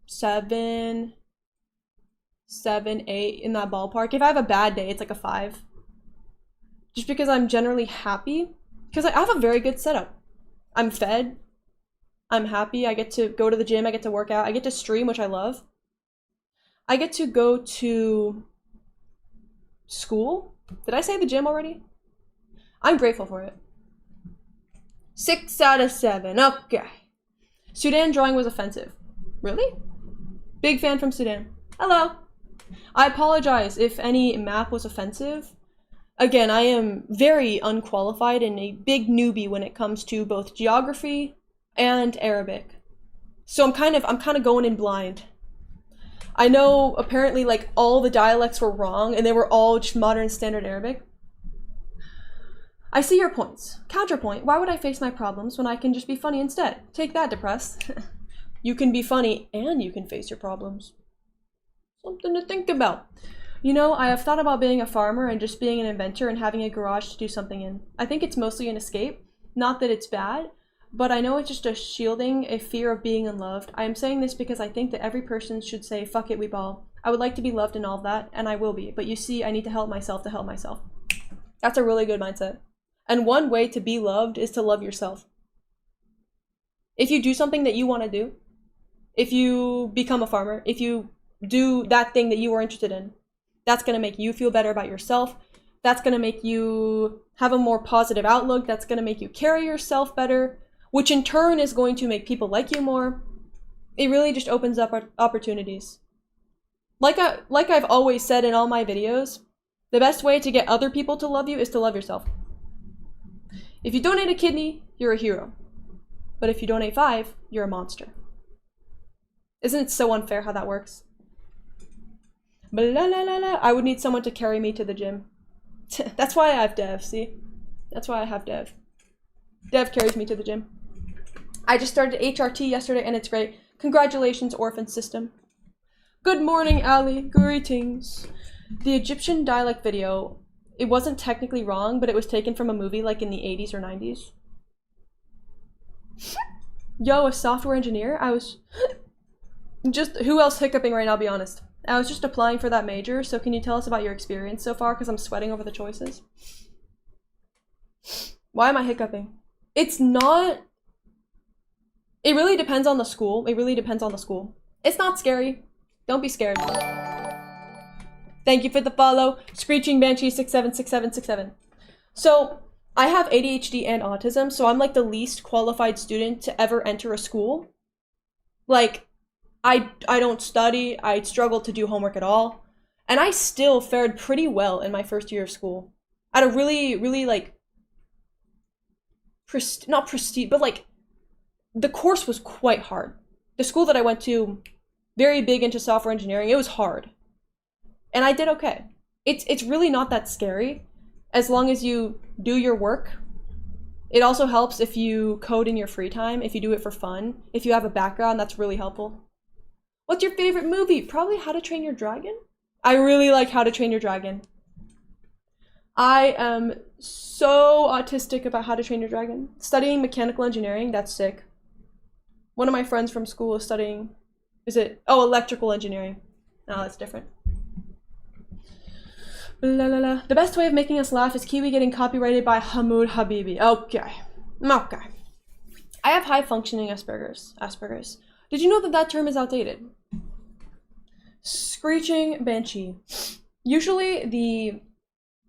7, 8 in that ballpark. If I have a bad day, it's like a 5. Just because I'm generally happy. Because I have a very good setup. I'm fed. I'm happy. I get to go to the gym. I get to work out. I get to stream, which I love. I get to go to school. Did I say the gym already? I'm grateful for it. 6 out of 7. Okay. Sudan drawing was offensive. Really? Big fan from Sudan. Hello. I apologize if any map was offensive. Again, I am very unqualified and a big newbie when it comes to both geography and Arabic. So I'm kind of going in blind. I know apparently like all the dialects were wrong and they were all just modern standard Arabic. I see your points. Counterpoint, why would I face my problems when I can just be funny instead? Take that, depressed. You can be funny and you can face your problems. Something to think about. You know, I have thought about being a farmer and just being an inventor and having a garage to do something in. I think it's mostly an escape. Not that it's bad, but I know it's just a shielding a fear of being unloved. I am saying this because I think that every person should say, fuck it, we ball. I would like to be loved and all of that, and I will be. But you see, I need to help myself to help myself. That's a really good mindset. And one way to be loved is to love yourself. If you do something that you want to do, if you become a farmer, if you do that thing that you are interested in, that's going to make you feel better about yourself. That's going to make you have a more positive outlook. That's going to make you carry yourself better, which in turn is going to make people like you more. It really just opens up opportunities. Like I've always said in all my videos, the best way to get other people to love you is to love yourself. If you donate a kidney, you're a hero. But if you donate 5, you're a monster. Isn't it so unfair how that works? Blah, la, la, la. I would need someone to carry me to the gym. That's why I have Dev, see? That's why I have Dev. Dev carries me to the gym. I just started HRT yesterday and it's great. Congratulations, orphan system. Good morning, Ali. Greetings. The Egyptian dialect video, it wasn't technically wrong, but it was taken from a movie like in the 80s or 90s. Yo, a software engineer? I was just, who else hiccuping right now, be honest? I was just applying for that major, so can you tell us about your experience so far? Because I'm sweating over the choices. Why am I hiccuping? It's not... It really depends on the school. It really depends on the school. It's not scary. Don't be scared. Thank you for the follow. Screeching Banshee 676767. So, I have ADHD and autism, so I'm like the least qualified student to ever enter a school. Like, I don't study, I struggle to do homework at all, and I still fared pretty well in my first year of school. I had a really, really like, not prestige, but like, the course was quite hard. The school that I went to, very big into software engineering, it was hard. And I did okay. It's really not that scary, as long as you do your work. It also helps if you code in your free time, if you do it for fun. If you have a background, that's really helpful. What's your favorite movie? Probably How to Train Your Dragon? I really like How to Train Your Dragon. I am so autistic about How to Train Your Dragon. Studying mechanical engineering, that's sick. One of my friends from school is studying, electrical engineering. No, that's different. La la la. The best way of making us laugh is Kiwi getting copyrighted by Hamoud Habibi. Okay. Okay. I have high functioning Asperger's. Did you know that that term is outdated? Screeching Banshee. Usually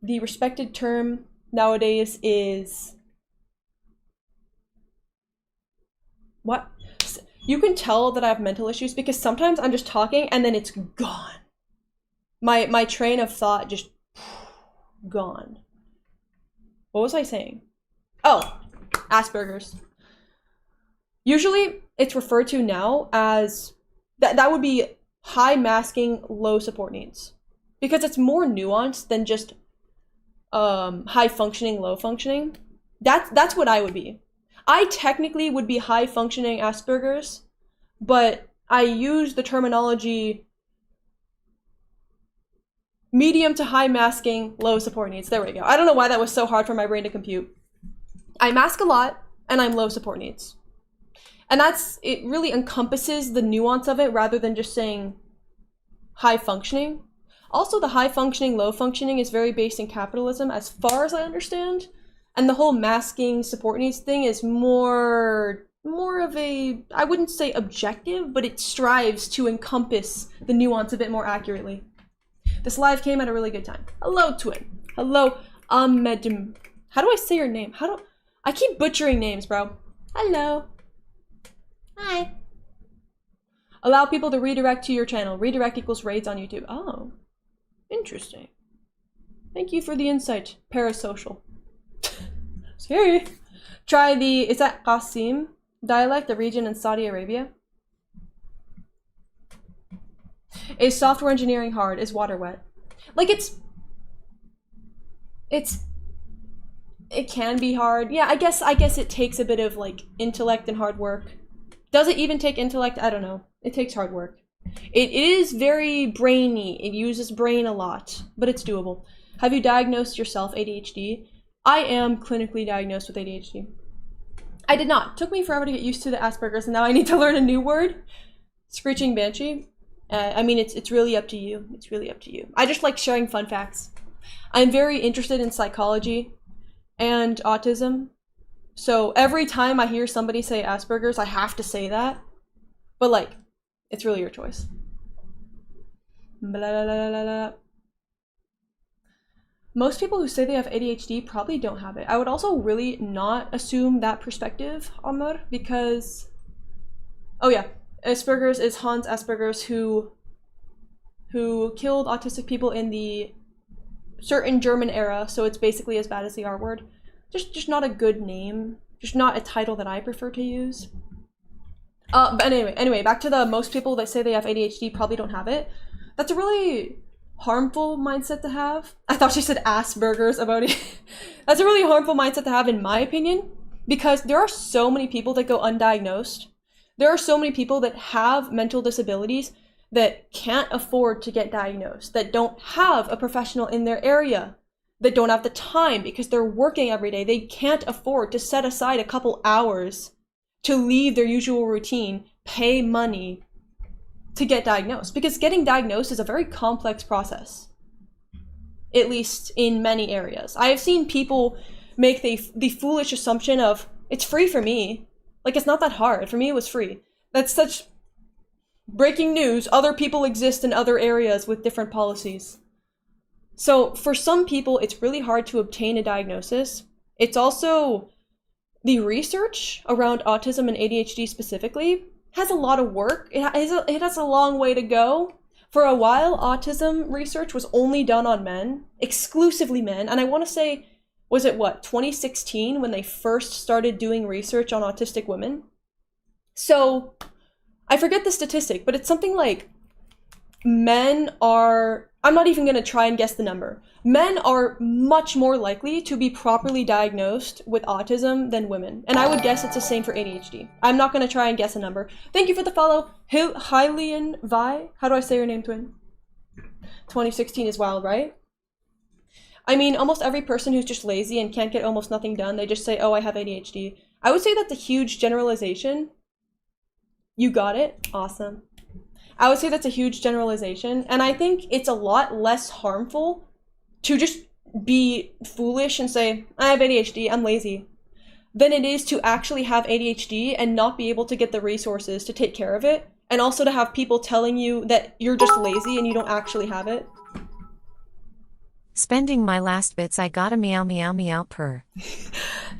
the respected term nowadays is... What? You can tell that I have mental issues because sometimes I'm just talking and then it's gone. My train of thought just gone. What was I saying? Oh, Asperger's. Usually it's referred to now as that would be high masking, low support needs, because it's more nuanced than just high functioning, low functioning. That's what I would be. I technically would be high functioning Asperger's, but I use the terminology medium to high masking, low support needs. There we go. I don't know why that was so hard for my brain to compute. I mask a lot and I'm low support needs. And it really encompasses the nuance of it rather than just saying high functioning. Also, the high functioning, low functioning is very based in capitalism as far as I understand. And the whole masking support needs thing is more of a, I wouldn't say objective, but it strives to encompass the nuance a bit more accurately. This live came at a really good time. Hello, Twin. Hello, Ahmed. How do I say your name? I keep butchering names, bro. Hello. Hi. Allow people to redirect to your channel. Redirect equals raids on YouTube. Oh, interesting. Thank you for the insight, parasocial. Scary. Try is that Qasim dialect, the region in Saudi Arabia? Is software engineering hard? Is water wet? Like it can be hard. Yeah, I guess it takes a bit of like intellect and hard work. Does it even take intellect? I don't know. It takes hard work. It is very brainy. It uses brain a lot, but it's doable. Have you diagnosed yourself ADHD? I am clinically diagnosed with ADHD. I did not. It took me forever to get used to the Asperger's, and now I need to learn a new word. Screeching Banshee. I mean, it's really up to you. It's really up to you. I just like sharing fun facts. I'm very interested in psychology and autism. So every time I hear somebody say Asperger's, I have to say that. But like, it's really your choice. Blah, blah, blah, blah, blah. Most people who say they have ADHD probably don't have it. I would also really not assume that perspective, Amr, because... Oh yeah, Asperger's is Hans Asperger's who killed autistic people in the certain German era, so it's basically as bad as the R word. Just not a good name. Just not a title that I prefer to use. But anyway, back to the most people that say they have ADHD probably don't have it. That's a really harmful mindset to have. I thought she said Asperger's about it. That's a really harmful mindset to have, in my opinion, because there are so many people that go undiagnosed. There are so many people that have mental disabilities that can't afford to get diagnosed, that don't have a professional in their area, that don't have the time because they're working every day. They can't afford to set aside a couple hours to leave their usual routine, pay money to get diagnosed, because getting diagnosed is a very complex process, at least in many areas. I have seen people make the foolish assumption of, it's free for me. Like, it's not that hard. For me, it was free. That's such breaking news. Other people exist in other areas with different policies. So for some people, it's really hard to obtain a diagnosis. It's also the research around autism and ADHD specifically has a lot of work. It has a long way to go. For a while, autism research was only done on men, exclusively men. And I want to say, was it 2016 when they first started doing research on autistic women? So I forget the statistic, but it's something like men are, I'm not even going to try and guess the number. Men are much more likely to be properly diagnosed with autism than women. And I would guess it's the same for ADHD. I'm not going to try and guess a number. Thank you for the follow. Hylian Vi. How do I say your name, twin? 2016 is wild, right? I mean, almost every person who's just lazy and can't get almost nothing done, they just say, oh, I have ADHD. I would say that's a huge generalization. You got it? Awesome. I would say that's a huge generalization. And I think it's a lot less harmful to just be foolish and say, I have ADHD, I'm lazy, than it is to actually have ADHD and not be able to get the resources to take care of it. And also to have people telling you that you're just lazy and you don't actually have it. Spending my last bits, I got a meow meow meow purr.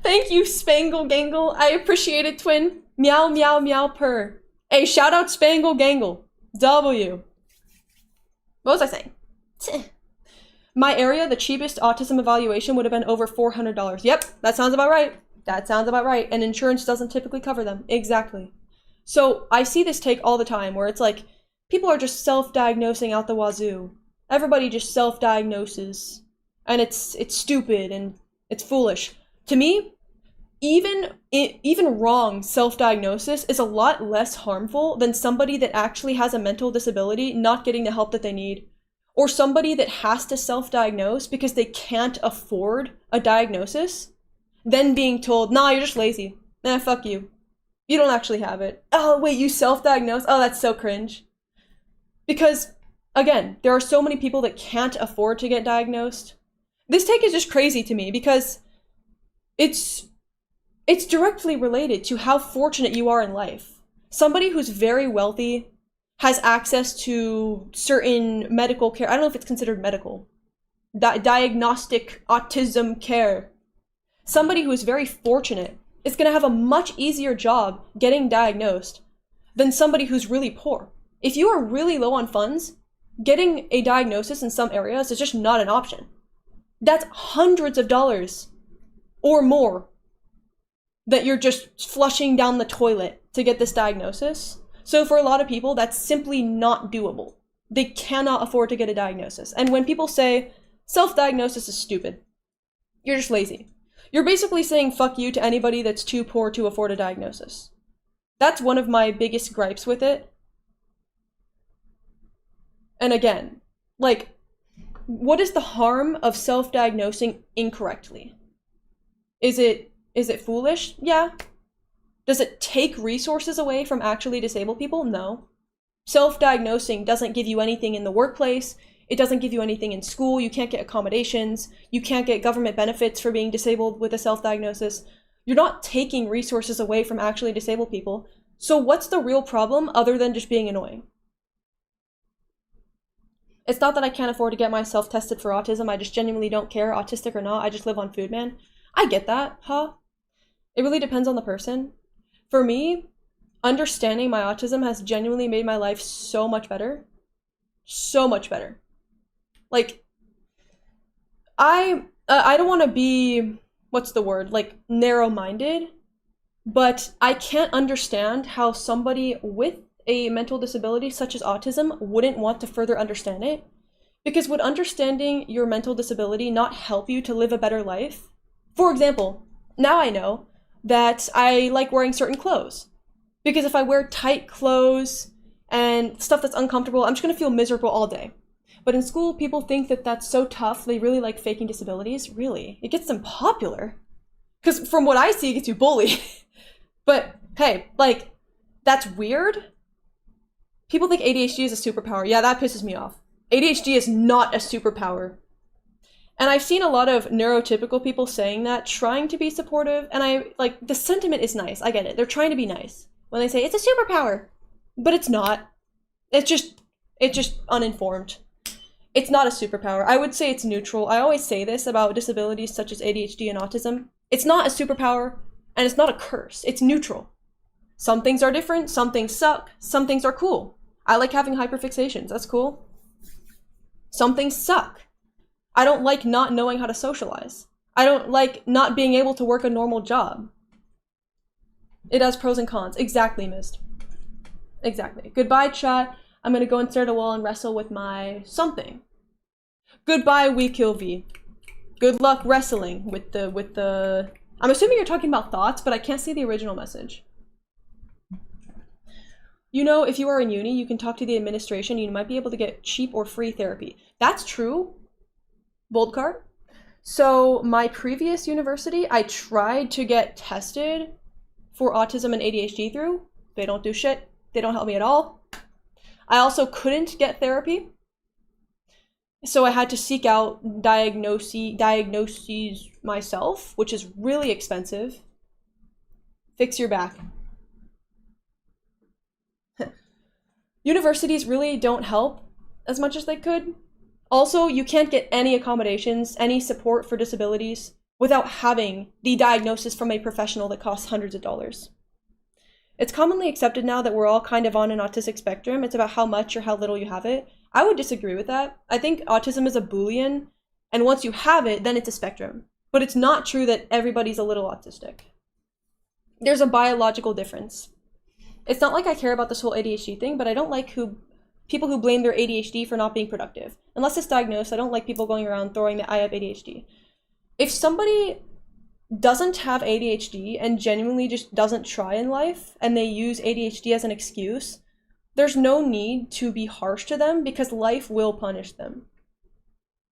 Thank you, Spangle Gangle. I appreciate it, twin. Meow meow meow purr. Hey, shout out Spangle Gangle. W. What was I saying? My area, the cheapest autism evaluation would have been over $400. Yep, that sounds about right. That sounds about right. And insurance doesn't typically cover them. Exactly. So I see this take all the time where it's like, people are just self-diagnosing out the wazoo. Everybody just self-diagnoses. And it's stupid and it's foolish. To me, even wrong self-diagnosis is a lot less harmful than somebody that actually has a mental disability not getting the help that they need. Or somebody that has to self-diagnose because they can't afford a diagnosis, then being told, nah, you're just lazy. Nah, fuck you. You don't actually have it. Oh, wait, you self-diagnose? Oh, that's so cringe. Because, again, there are so many people that can't afford to get diagnosed. This take is just crazy to me because it's directly related to how fortunate you are in life. Somebody who's very wealthy has access to certain medical care. I don't know if it's considered medical. Diagnostic autism care. Somebody who is very fortunate is going to have a much easier job getting diagnosed than somebody who's really poor. If you are really low on funds, getting a diagnosis in some areas is just not an option. That's hundreds of dollars or more that you're just flushing down the toilet to get this diagnosis. So for a lot of people, that's simply not doable. They cannot afford to get a diagnosis. And when people say self-diagnosis is stupid, you're just lazy. You're basically saying fuck you to anybody that's too poor to afford a diagnosis. That's one of my biggest gripes with it. And again, like, what is the harm of self-diagnosing incorrectly? Is it foolish? Yeah. Does it take resources away from actually disabled people? No. Self-diagnosing doesn't give you anything in the workplace. It doesn't give you anything in school. You can't get accommodations. You can't get government benefits for being disabled with a self-diagnosis. You're not taking resources away from actually disabled people. So what's the real problem other than just being annoying? It's not that I can't afford to get myself tested for autism. I just genuinely don't care, autistic or not. I just live on food, man. I get that, huh? It really depends on the person. For me, understanding my autism has genuinely made my life so much better. So much better. Like, I don't want to be, what's the word, like, narrow-minded, but I can't understand how somebody with a mental disability such as autism wouldn't want to further understand it. Because would understanding your mental disability not help you to live a better life? For example, now I know that I like wearing certain clothes. Because if I wear tight clothes and stuff that's uncomfortable, I'm just gonna feel miserable all day. But in school, people think that that's so tough, they really like faking disabilities. Really, it gets them popular. Because from what I see, it gets you bullied. But hey, like, that's weird. People think ADHD is a superpower. Yeah, that pisses me off. ADHD is not a superpower. And I've seen a lot of neurotypical people saying that, trying to be supportive, and the sentiment is nice. I get it. They're trying to be nice when they say it's a superpower. But it's not. It's just uninformed. It's not a superpower. I would say it's neutral. I always say this about disabilities such as ADHD and autism. It's not a superpower, and it's not a curse. It's neutral. Some things are different, some things suck, some things are cool. I like having hyperfixations, that's cool. Some things suck. I don't like not knowing how to socialize. I don't like not being able to work a normal job. It has pros and cons. Exactly, Mist. Exactly. Goodbye, chat. I'm gonna go and stare at a wall and wrestle with my something. Goodbye, We Kill V. Good luck wrestling with the... I'm assuming you're talking about thoughts, but I can't see the original message. You know, if you are in uni, you can talk to the administration. You might be able to get cheap or free therapy. That's true. Bold card. So my previous university, I tried to get tested for autism and ADHD through. They don't do shit. They don't help me at all. I also couldn't get therapy. So I had to seek out diagnoses myself, which is really expensive. Fix your back. Universities really don't help as much as they could. Also, you can't get any accommodations, any support for disabilities without having the diagnosis from a professional that costs hundreds of dollars. It's commonly accepted now that we're all kind of on an autistic spectrum. It's about how much or how little you have it. I would disagree with that. I think autism is a Boolean, and once you have it, then it's a spectrum. But it's not true that everybody's a little autistic. There's a biological difference. It's not like I care about this whole ADHD thing, but I don't like people who blame their ADHD for not being productive. Unless it's diagnosed, I don't like people going around throwing that I have ADHD. If somebody doesn't have ADHD and genuinely just doesn't try in life, and they use ADHD as an excuse, there's no need to be harsh to them because life will punish them.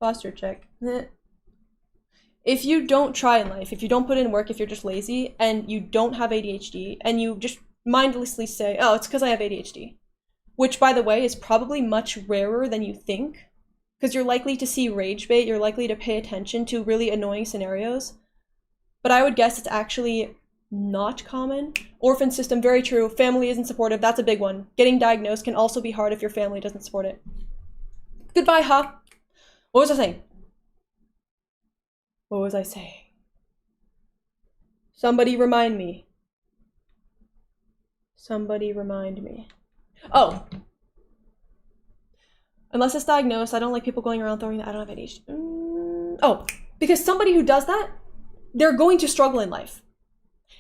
Posture check. If you don't try in life, if you don't put in work, if you're just lazy, and you don't have ADHD, and you just mindlessly say, oh, it's because I have ADHD, which, by the way, is probably much rarer than you think, because you're likely to see rage bait, you're likely to pay attention to really annoying scenarios. But I would guess it's actually not common. Orphan system, very true. Family isn't supportive, that's a big one. Getting diagnosed can also be hard if your family doesn't support it. Goodbye, huh? What was I saying? What was I saying? Somebody remind me. Somebody remind me. Oh. Unless it's diagnosed, I don't like people going around throwing that I don't have ADHD. Oh, because somebody who does that, they're going to struggle in life.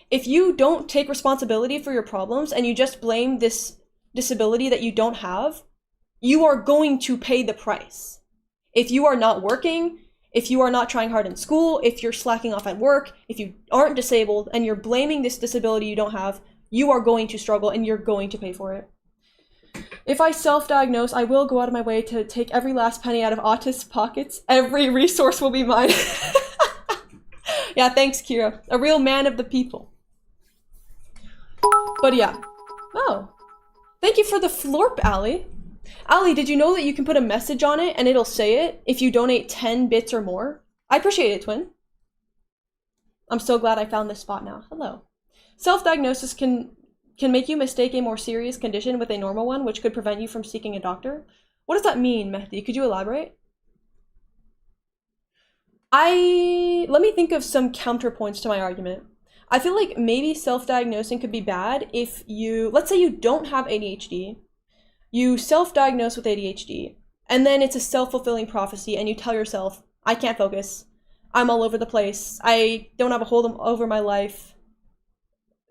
If you don't take responsibility for your problems and you just blame this disability that you don't have, you are going to pay the price. If you are not working, if you are not trying hard in school, if you're slacking off at work, if you aren't disabled and you're blaming this disability you don't have, you are going to struggle and you're going to pay for it. If I self-diagnose, I will go out of my way to take every last penny out of autists' pockets. Every resource will be mine. Yeah, thanks, Kira. A real man of the people. But yeah. Oh. Thank you for the florp, Allie. Allie, did you know that you can put a message on it and it'll say it if you donate 10 bits or more? I appreciate it, twin. I'm so glad I found this spot now. Hello. Self-diagnosis can make you mistake a more serious condition with a normal one, which could prevent you from seeking a doctor. What does that mean, Mehdi? Could you elaborate? Let me think of some counterpoints to my argument. I feel like maybe self-diagnosing could be bad if let's say you don't have ADHD, you self-diagnose with ADHD, and then it's a self-fulfilling prophecy and you tell yourself, I can't focus, I'm all over the place, I don't have a hold over my life,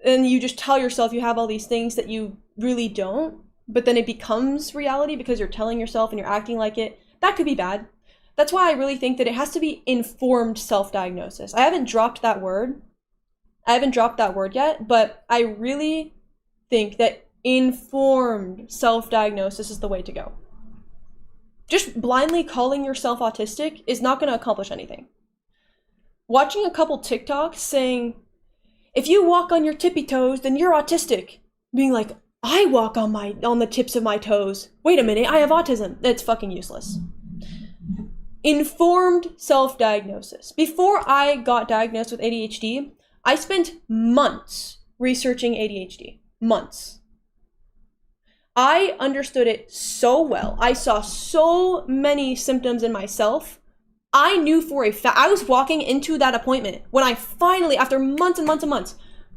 and you just tell yourself you have all these things that you really don't, but then it becomes reality because you're telling yourself and you're acting like it. That could be bad. That's why I really think that it has to be informed self-diagnosis. I haven't dropped that word yet, but I really think that informed self-diagnosis is the way to go. Just blindly calling yourself autistic is not going to accomplish anything. Watching a couple TikToks saying, if you walk on your tippy toes, then you're autistic. Being like, I walk on the tips of my toes. Wait a minute, I have autism. That's fucking useless. Informed self-diagnosis. Before I got diagnosed with ADHD, I spent months researching ADHD. Months. I understood it so well. I saw so many symptoms in myself. I knew for a fact, I was walking into that appointment when I finally, after months and months and months,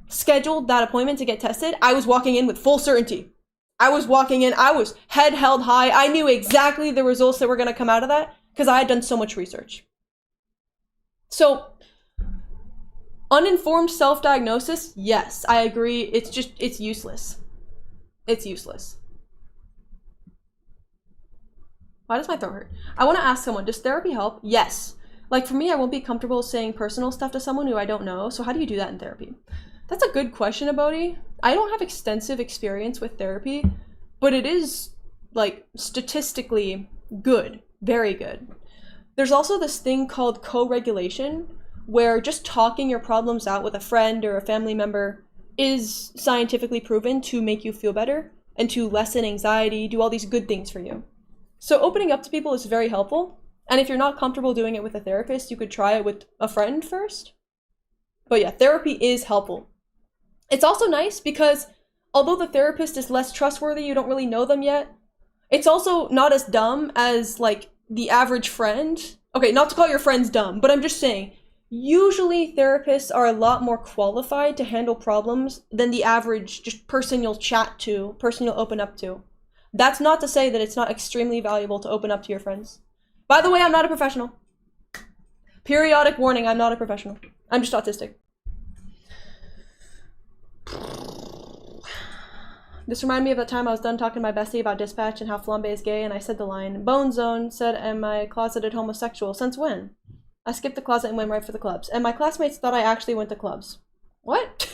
scheduled that appointment to get tested. I was walking in with full certainty. I was walking in, I was head held high. I knew exactly the results that were going to come out of that because I had done so much research. So, uninformed self-diagnosis, yes, I agree. It's useless. It's useless. Why does my throat hurt? I want to ask someone, does therapy help? Yes. Like for me, I won't be comfortable saying personal stuff to someone who I don't know. So how do you do that in therapy? That's a good question, Abodi. I don't have extensive experience with therapy, but it is like statistically good, very good. There's also this thing called co-regulation, where just talking your problems out with a friend or a family member is scientifically proven to make you feel better and to lessen anxiety, do all these good things for you. So opening up to people is very helpful. And if you're not comfortable doing it with a therapist, you could try it with a friend first. But yeah, therapy is helpful. It's also nice because although the therapist is less trustworthy, you don't really know them yet, it's also not as dumb as like the average friend. Okay, not to call your friends dumb, but I'm just saying, usually therapists are a lot more qualified to handle problems than the average just person you'll chat to, person you'll open up to. That's not to say that it's not extremely valuable to open up to your friends. By the way, I'm not a professional. Periodic warning, I'm not a professional. I'm just autistic. This reminded me of that time I was done talking to my bestie about Dispatch and how Flambe is gay, and I said the line, Bone Zone said, am I closeted homosexual? Since when? I skipped the closet and went right for the clubs. And my classmates thought I actually went to clubs. What?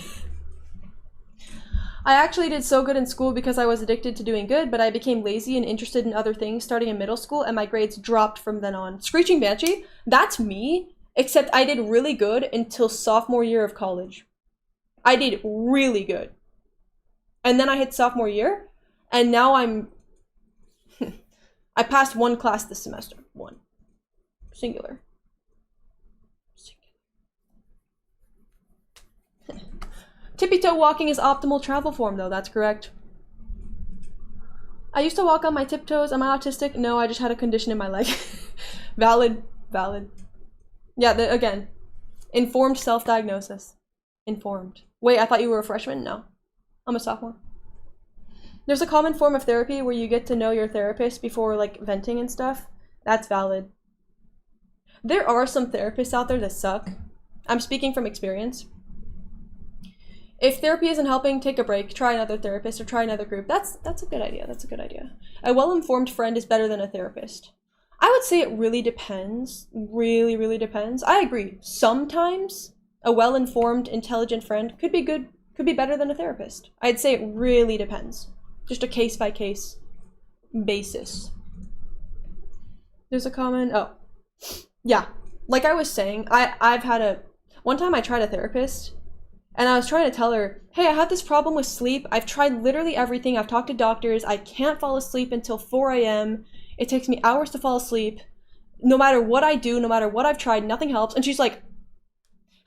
I actually did so good in school because I was addicted to doing good, but I became lazy and interested in other things starting in middle school, and my grades dropped from then on. Screeching Banshee? That's me, except I did really good until sophomore year of college. I did really good. And then I hit sophomore year, and now I passed one class this semester. One. Singular. Tippy-toe walking is optimal travel form, though. That's correct. I used to walk on my tiptoes. Am I autistic? No, I just had a condition in my leg. Valid. Valid. Yeah, again. Informed self-diagnosis. Informed. Wait, I thought you were a freshman? No. I'm a sophomore. There's a common form of therapy where you get to know your therapist before, like, venting and stuff. That's valid. There are some therapists out there that suck. I'm speaking from experience. If therapy isn't helping, take a break, try another therapist, or try another group. That's a good idea. That's a good idea. A well-informed friend is better than a therapist. I would say it really depends. Really, really depends. I agree. Sometimes a well-informed, intelligent friend could be good, could be better than a therapist. I'd say it really depends. Just a case-by-case basis. There's a comment. Oh, yeah. Like I was saying, I've had one time I tried a therapist, and I was trying to tell her, hey, I have this problem with sleep. I've tried literally everything. I've talked to doctors. I can't fall asleep until 4 a.m. It takes me hours to fall asleep. No matter what I do, no matter what I've tried, nothing helps. And she's like,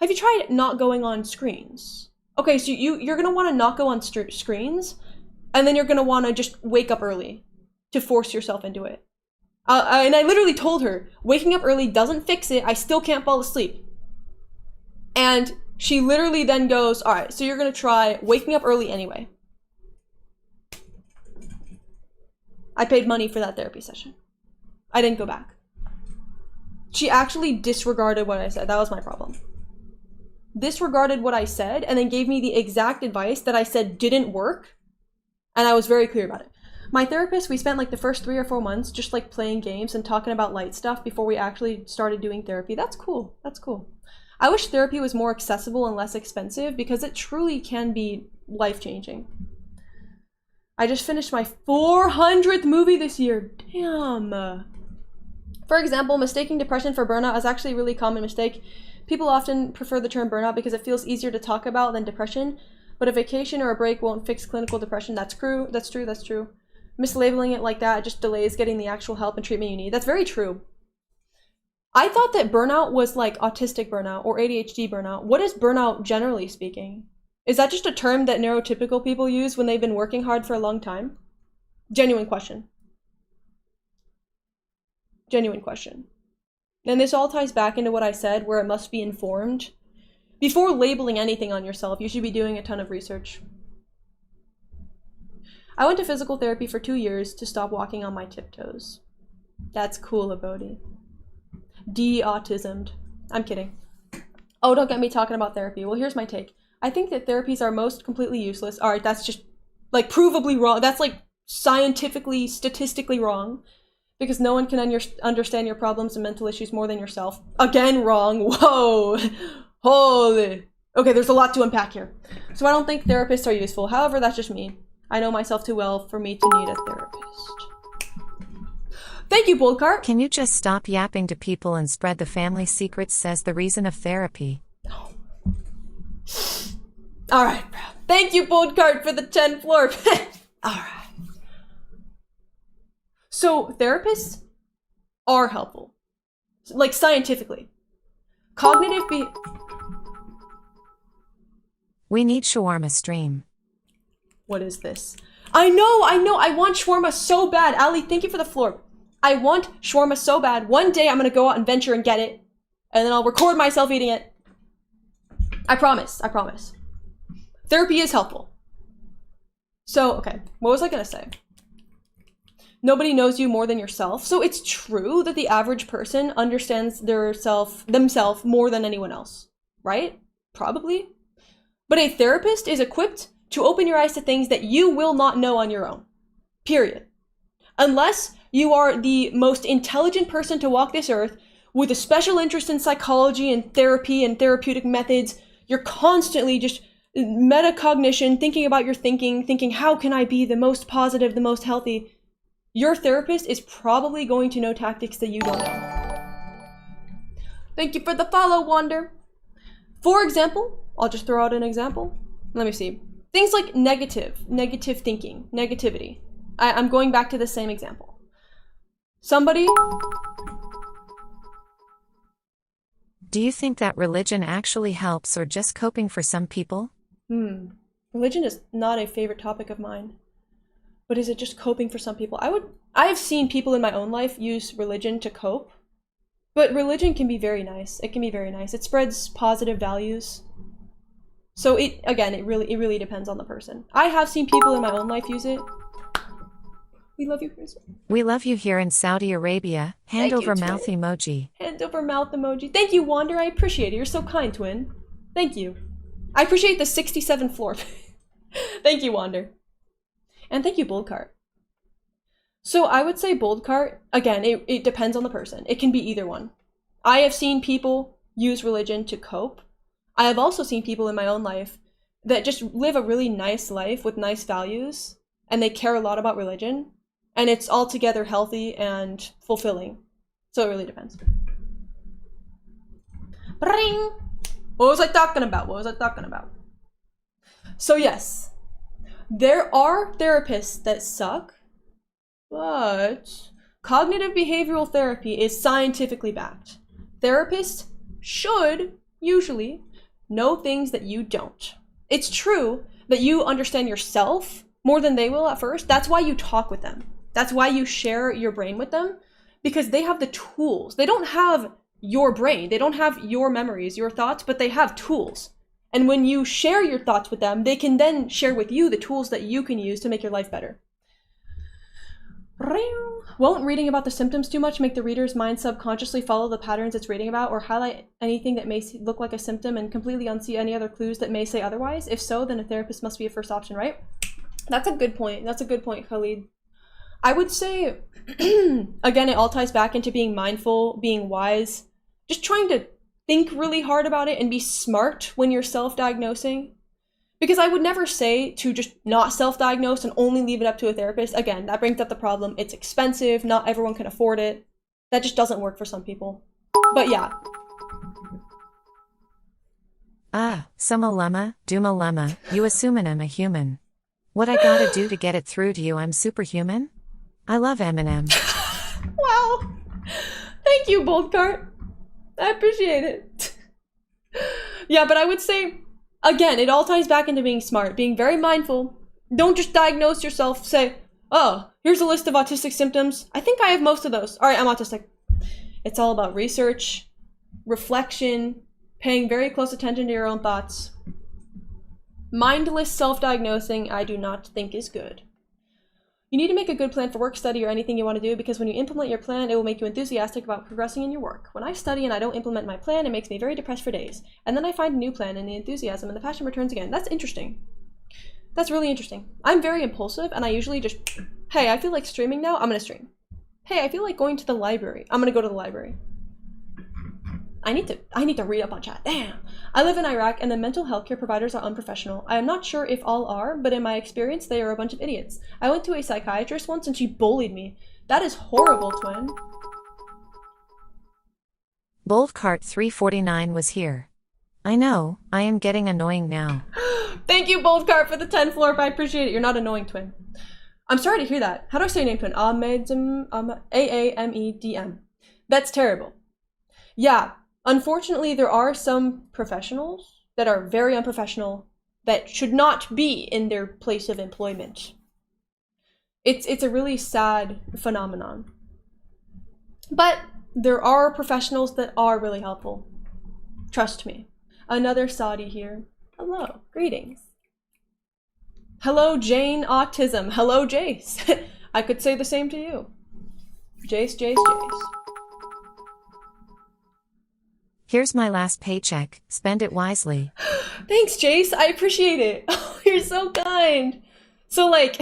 have you tried not going on screens? Okay, so you're going to want to not go on screens, and then you're going to want to just wake up early to force yourself into it. And I literally told her, waking up early doesn't fix it. I still can't fall asleep. And she literally then goes, all right, so you're going to try waking up early anyway. I paid money for that therapy session. I didn't go back. She actually disregarded what I said. That was my problem. Disregarded what I said and then gave me the exact advice that I said didn't work. And I was very clear about it. My therapist, we spent like the first 3 or 4 months just like playing games and talking about light stuff before we actually started doing therapy. That's cool. That's cool. I wish therapy was more accessible and less expensive because it truly can be life-changing. I just finished my 400th movie this year. Damn. For example, mistaking depression for burnout is actually a really common mistake. People often prefer the term burnout because it feels easier to talk about than depression, but a vacation or a break won't fix clinical depression. That's true. Mislabeling it like that just delays getting the actual help and treatment you need. That's very true. I thought that burnout was like autistic burnout or ADHD burnout. What is burnout generally speaking? Is that just a term that neurotypical people use when they've been working hard for a long time? Genuine question. Genuine question. And this all ties back into what I said, where it must be informed. Before labeling anything on yourself, you should be doing a ton of research. I went to physical therapy for 2 years to stop walking on my tiptoes. That's cool, Abodi. De-autismed. I'm kidding. Oh, don't get me talking about therapy. Well, here's my take. I think that therapies are most completely useless. All right, that's just like provably wrong. That's like scientifically, statistically wrong. Because no one can understand your problems and mental issues more than yourself. Again, wrong. Whoa. Holy. Okay, there's a lot to unpack here. So I don't think therapists are useful. However, that's just me. I know myself too well for me to need a therapist. Thank you, Boldcart. Can you just stop yapping to people and spread the family secrets, says the reason of therapy. All right, bro. Thank you, Boldcart, for the 10 floor. All right. So therapists are helpful, like scientifically. Cognitive We need shawarma stream. What is this? I know. I want shawarma so bad. Ali, thank you for the floor. I want shawarma so bad. One day I'm gonna go out and venture and get it, and then I'll record myself eating it. I promise. Therapy is helpful. So, okay, what was I gonna say? Nobody knows you more than yourself. So it's true that the average person understands themselves more than anyone else, right? Probably. But a therapist is equipped to open your eyes to things that you will not know on your own. Period. Unless you are the most intelligent person to walk this earth with a special interest in psychology and therapy and therapeutic methods, you're constantly just metacognition, thinking about your thinking how can I be the most positive, the most healthy. Your therapist is probably going to know tactics that you don't know. Thank you for the follow, Wander. For example, I'll just throw out an example. Let me see. Things like negative thinking, negativity. I'm going back to the same example. Somebody... Do you think that religion actually helps or just coping for some people? Religion is not a favorite topic of mine. But is it just coping for some people? I have seen people in my own life use religion to cope. But religion can be very nice. It can be very nice. It spreads positive values. So it really depends on the person. I have seen people in my own life use it. We love you, Chris. We love you here in Saudi Arabia. Hand over mouth emoji. Hand over mouth emoji. Thank you, Wander. I appreciate it. You're so kind, twin. Thank you. I appreciate the 67th floor. Thank you, Wander. And thank you, Boldcart. So I would say Boldcart, again, it depends on the person. It can be either one. I have seen people use religion to cope. I have also seen people in my own life that just live a really nice life with nice values, and they care a lot about religion, and it's altogether healthy and fulfilling. So it really depends. Ring! What was I talking about? So yes, there are therapists that suck, but cognitive behavioral therapy is scientifically backed. Therapists should usually know things that you don't. It's true that you understand yourself more than they will at first. That's why you talk with them. That's why you share your brain with them, because they have the tools. They don't have your brain. They don't have your memories, your thoughts, but they have tools. And when you share your thoughts with them, they can then share with you the tools that you can use to make your life better. Won't reading about the symptoms too much make the reader's mind subconsciously follow the patterns it's reading about, or highlight anything that may look like a symptom and completely unsee any other clues that may say otherwise? If so, then a therapist must be a first option, right? That's a good point. That's a good point, Khalid. I would say, again, it all ties back into being mindful, being wise, just trying to think really hard about it and be smart when you're self-diagnosing. Because I would never say to just not self-diagnose and only leave it up to a therapist. Again, that brings up the problem. It's expensive. Not everyone can afford it. That just doesn't work for some people. But yeah. Summa lemma, duma lemma, you assumin' I'm a human. What I gotta do to get it through to you I'm superhuman? I love Eminem. Wow. Thank you, Boldcart. I appreciate it. Yeah, but I would say, again, it all ties back into being smart, being very mindful. Don't just diagnose yourself, say, oh, here's a list of autistic symptoms. I think I have most of those. All right, I'm autistic. It's all about research, reflection, paying very close attention to your own thoughts. Mindless self-diagnosing, I do not think is good. You need to make a good plan for work, study, or anything you want to do, because when you implement your plan, it will make you enthusiastic about progressing in your work. When I study and I don't implement my plan, it makes me very depressed for days. And then I find a new plan and the enthusiasm and the passion returns again. That's interesting. That's really interesting. I'm very impulsive and I usually just, hey, I feel like streaming now, I'm gonna stream. Hey, I feel like going to the library. I'm gonna go to the library. I need to read up on chat. Damn. I live in Iraq and the mental health care providers are unprofessional. I am not sure if all are, but in my experience, they are a bunch of idiots. I went to a psychiatrist once and she bullied me. That is horrible, twin. Boldcart 349 was here. I know, I am getting annoying now. Thank you, Boldcart, for the 10 florp. I appreciate it. You're not annoying, twin. I'm sorry to hear that. How do I say your name, twin? Aamedm. That's terrible. Yeah. Unfortunately, there are some professionals that are very unprofessional that should not be in their place of employment. It's a really sad phenomenon. But there are professionals that are really helpful. Trust me. Another Saudi here. Hello. Greetings. Hello, Jane Autism. Hello, Jace. I could say the same to you. Jace. Here's my last paycheck. Spend it wisely. Thanks, Jace. I appreciate it. Oh, you're so kind. So, like,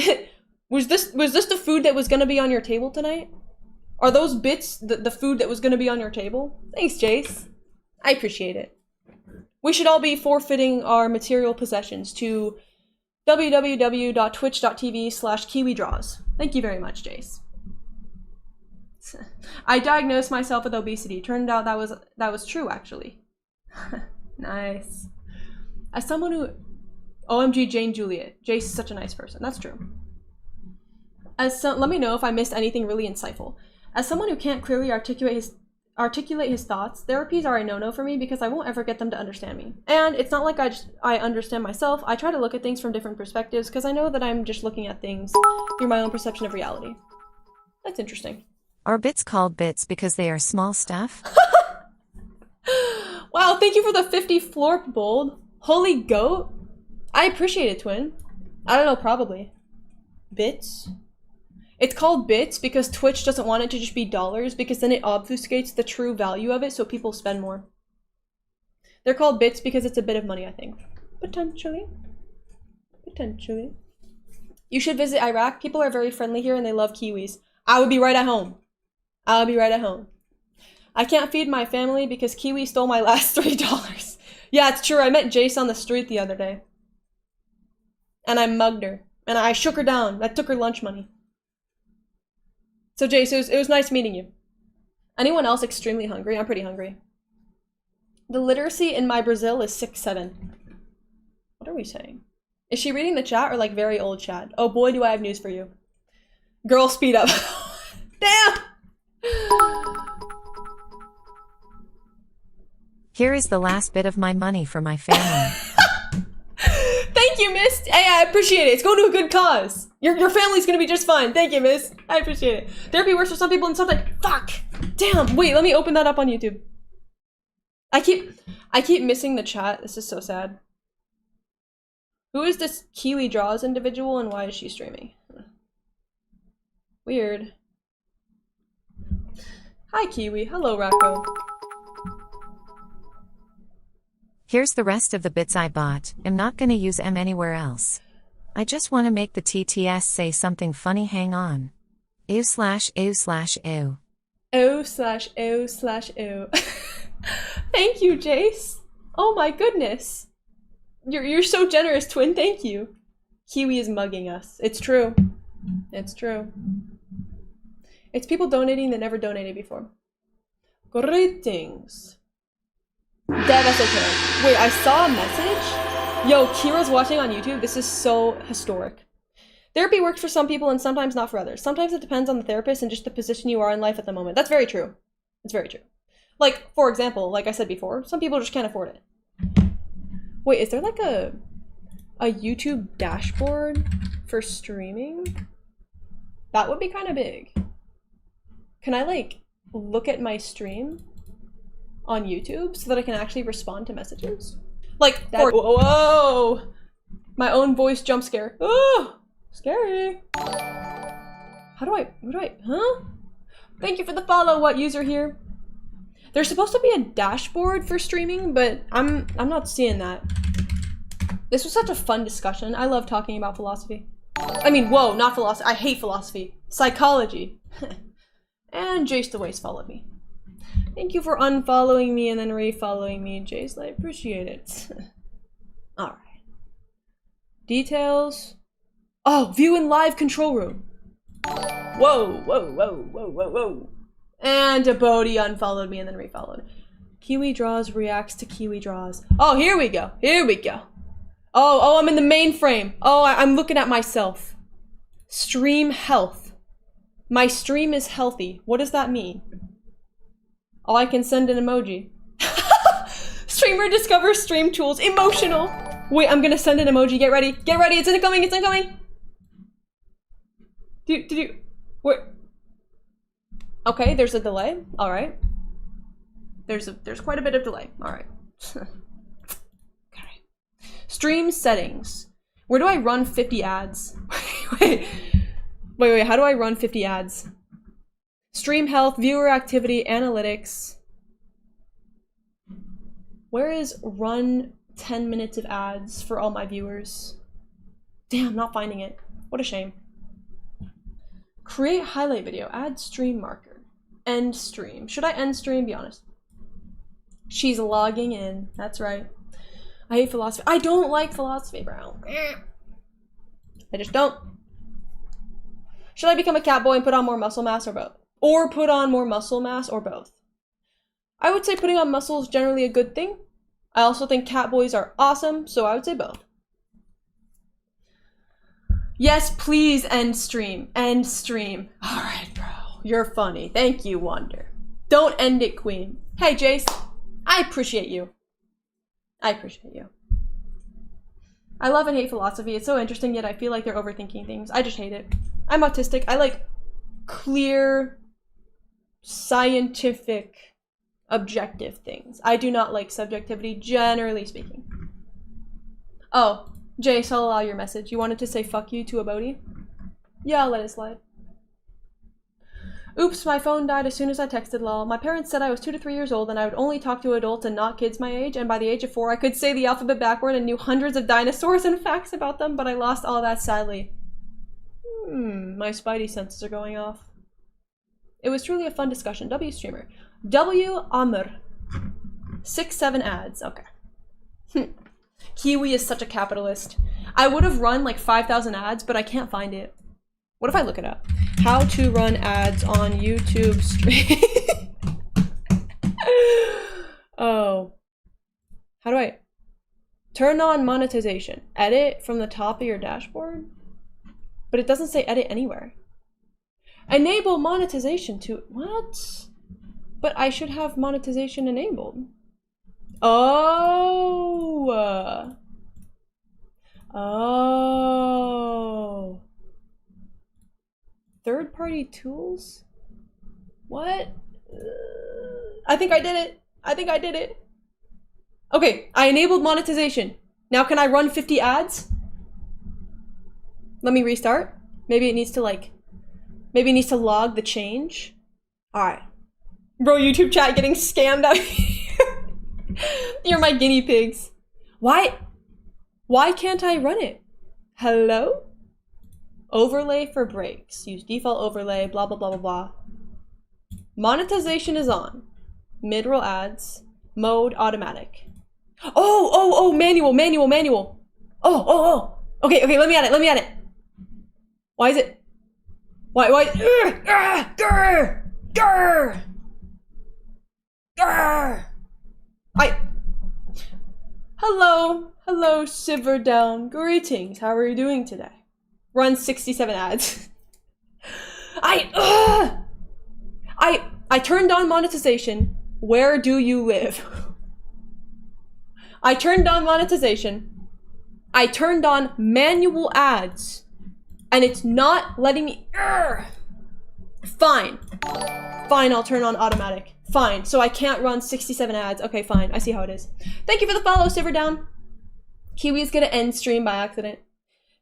was this the food that was gonna be on your table tonight? Are those bits the food that was gonna be on your table? Thanks, Jace. I appreciate it. We should all be forfeiting our material possessions to www.twitch.tv/KiwiDraws. Thank you very much, Jace. I diagnosed myself with obesity. Turned out that was true, actually. Nice. As someone who... OMG Jane Juliet. Jace is such a nice person. That's true. Let me know if I missed anything really insightful. As someone who can't clearly articulate his thoughts, therapies are a no-no for me because I won't ever get them to understand me. And it's not like I understand myself. I try to look at things from different perspectives because I know that I'm just looking at things through my own perception of reality. That's interesting. Are bits called bits because they are small stuff? Wow, thank you for the 50 florp, Bold. Holy goat. I appreciate it, twin. I don't know, probably. Bits? It's called bits because Twitch doesn't want it to just be dollars because then it obfuscates the true value of it so people spend more. They're called bits because it's a bit of money, I think. Potentially. Potentially. You should visit Iraq. People are very friendly here and they love Kiwis. I would be right at home. I'll be right at home. I can't feed my family because Kiwi stole my last $3. Yeah, it's true. I met Jace on the street the other day. And I mugged her. And I shook her down. I took her lunch money. So Jace, it was nice meeting you. Anyone else extremely hungry? I'm pretty hungry. The literacy in my Brazil is 6-7. What are we saying? Is she reading the chat or like very old chat? Oh boy, do I have news for you. Girl, speed up. Damn! Here is the last bit of my money for my family. Thank you, miss. Hey, I appreciate it. It's going to a good cause. Your family's gonna be just fine. Thank you, miss. I appreciate it. Therapy works for some people and sometimes. Fuck! Damn, wait, let me open that up on YouTube. I keep missing the chat. This is so sad. Who is this Kiwi Draws individual and why is she streaming? Weird. Hi, Kiwi. Hello, Racco. Here's the rest of the bits I bought. I'm not gonna use them anywhere else. I just want to make the TTS say something funny. Hang on. Ew/ew/ew. Oh/oh/oh. Thank you, Jace. Oh my goodness. You're so generous, twin. Thank you. Kiwi is mugging us. It's true. It's true. It's people donating that never donated before. Greetings. Dev esoteric. Wait, I saw a message? Yo, Kira's watching on YouTube. This is so historic. Therapy works for some people and sometimes not for others. Sometimes it depends on the therapist and just the position you are in life at the moment. That's very true. It's very true. Like, for example, like I said before, some people just can't afford it. Wait, is there like a YouTube dashboard for streaming? That would be kind of big. Can I like look at my stream on YouTube so that I can actually respond to messages? Like that. Whoa! My own voice jump scare. Oh, scary. How do I? Huh? Thank you for the follow. What user here? There's supposed to be a dashboard for streaming, but I'm not seeing that. This was such a fun discussion. I love talking about philosophy. I mean, whoa, not philosophy. I hate philosophy. Psychology. And Jace the Waste followed me. Thank you for unfollowing me and then refollowing me, Jace. I appreciate it. Alright. Details. Oh, view in live control room. Whoa, whoa, whoa, whoa, whoa, whoa. And a Bodhi unfollowed me and then refollowed. Kiwi Draws reacts to Kiwi Draws. Oh, here we go. Here we go. Oh, I'm in the mainframe. Oh, I'm looking at myself. Stream health. My stream is healthy. What does that mean? Oh, I can send an emoji. Streamer discovers stream tools. Emotional. Wait, I'm gonna send an emoji. Get ready. Get ready. It's incoming. It's incoming. Did you? What? Okay, there's a delay. All right. There's quite a bit of delay. All right. Okay. Stream settings. Where do I run 50 ads? Wait. How do I run 50 ads? Stream health, viewer activity, analytics. Where is run 10 minutes of ads for all my viewers? Damn, not finding it. What a shame. Create highlight video, add stream marker. End stream. Should I end stream? Be honest. She's logging in. That's right. I hate philosophy. I don't like philosophy, bro. I just don't. Should I become a cat boy and put on more muscle mass or both? Or put on more muscle mass or both? I would say putting on muscle is generally a good thing. I also think cat boys are awesome, so I would say both. Yes, please end stream. End stream. Alright, bro. You're funny. Thank you, Wonder. Don't end it, Queen. Hey, Jace. I appreciate you. I appreciate you. I love and hate philosophy. It's so interesting, yet I feel like they're overthinking things. I just hate it. I'm autistic. I like clear, scientific, objective things. I do not like subjectivity, generally speaking. Oh, Jace, I'll allow your message. You wanted to say fuck you to a Bodhi? Yeah, I'll let it slide. Oops, my phone died as soon as I texted lol. My parents said I was 2 to 3 years old and I would only talk to adults and not kids my age, and by the age of 4 I could say the alphabet backward and knew hundreds of dinosaurs and facts about them, but I lost all that sadly. My spidey senses are going off. It was truly a fun discussion. W streamer. W Amr. 6-7 ads. Okay. Kiwi is such a capitalist. I would have run like 5,000 ads, but I can't find it. What if I look it up? How to run ads on YouTube stream. Oh. How do I turn on monetization? Edit from the top of your dashboard? But it doesn't say edit anywhere. Enable monetization to what? But I should have monetization enabled. Oh. Oh. Third-party tools? What? I think I did it. I think I did it. Okay, I enabled monetization. Now can I run 50 ads? Let me restart. Maybe it needs to log the change. All right. Bro, YouTube chat getting scammed out here. You're my guinea pigs. Why can't I run it? Hello? Overlay for breaks. Use default overlay, blah, blah, blah, blah, blah. Monetization is on. Mid-roll ads. Mode automatic. Oh, manual. Oh. Okay, let me at it. Why is it? Why? Hello, Silverdown. Greetings. How are you doing today? Run 67 ads. I turned on monetization. Where do you live? I turned on monetization. I turned on manual ads. And it's not letting me. Fine, I'll turn on automatic. Fine, so I can't run 67 ads. Okay, fine, I see how it is. Thank you for the follow, Silverdown. Kiwi's gonna end stream by accident.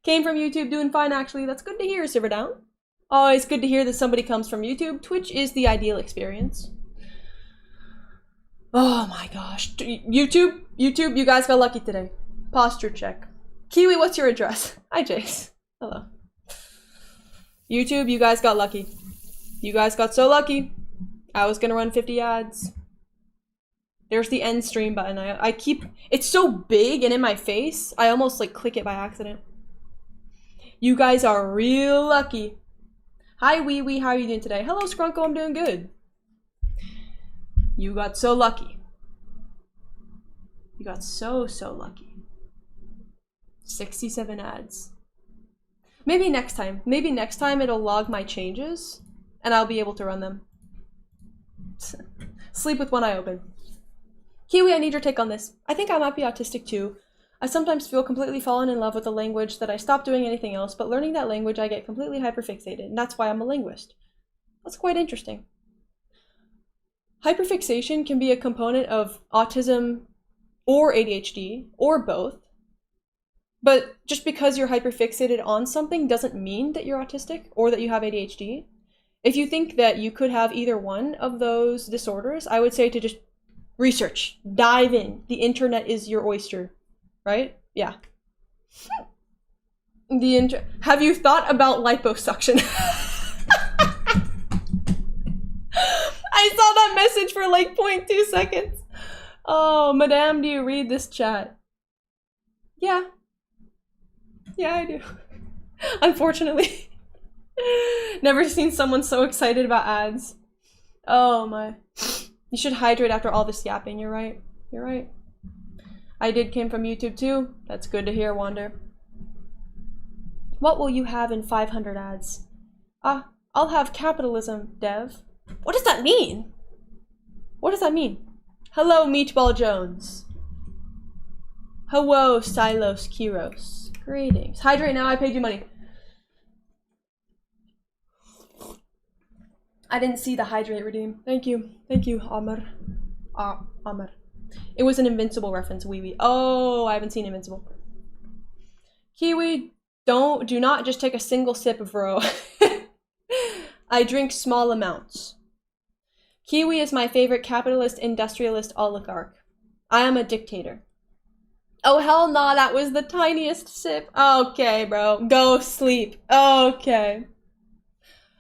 Came from YouTube, doing fine actually. That's good to hear, Silverdown. Always good to hear that somebody comes from YouTube. Twitch is the ideal experience. Oh my gosh. YouTube, you guys got lucky today. Posture check. Kiwi, what's your address? Hi, Jace. Hello. YouTube, you guys got lucky. You guys got so lucky. I was gonna run 50 ads. There's the end stream button. I keep, it's so big and in my face, I almost like click it by accident. You guys are real lucky. Hi, Wee Wee, how are you doing today? Hello, Skrunkle, I'm doing good. You got so lucky. You got so lucky. 67 ads. Maybe next time it'll log my changes and I'll be able to run them. Sleep with one eye open. Kiwi, I need your take on this. I think I might be autistic too. I sometimes feel completely fallen in love with a language that I stop doing anything else, but learning that language I get completely hyperfixated, and that's why I'm a linguist. That's quite interesting. Hyperfixation can be a component of autism or ADHD, or both. But just because you're hyperfixated on something doesn't mean that you're autistic or that you have ADHD. If you think that you could have either one of those disorders, I would say to just research, dive in. The internet is your oyster, right? Yeah. Have you thought about liposuction? I saw that message for like 0.2 seconds. Oh, madame, do you read this chat? Yeah. Yeah, I do. Unfortunately. Never seen someone so excited about ads. Oh my. You should hydrate after all this yapping. You're right. You're right. I came from YouTube too. That's good to hear, Wander. What will you have in 500 ads? I'll have capitalism, Dev. What does that mean? What does that mean? Hello, Meatball Jones. Hello, Silos Kiros. Greetings. Hydrate now, I paid you money. I didn't see the hydrate redeem. Thank you. Thank you, Amr. Amr. It was an Invincible reference, wee wee. Oh, I haven't seen Invincible. Kiwi, do not just take a single sip of Ro. I drink small amounts. Kiwi is my favorite capitalist, industrialist oligarch. I am a dictator. Oh, hell nah, that was the tiniest sip. Okay, bro. Go sleep. Okay.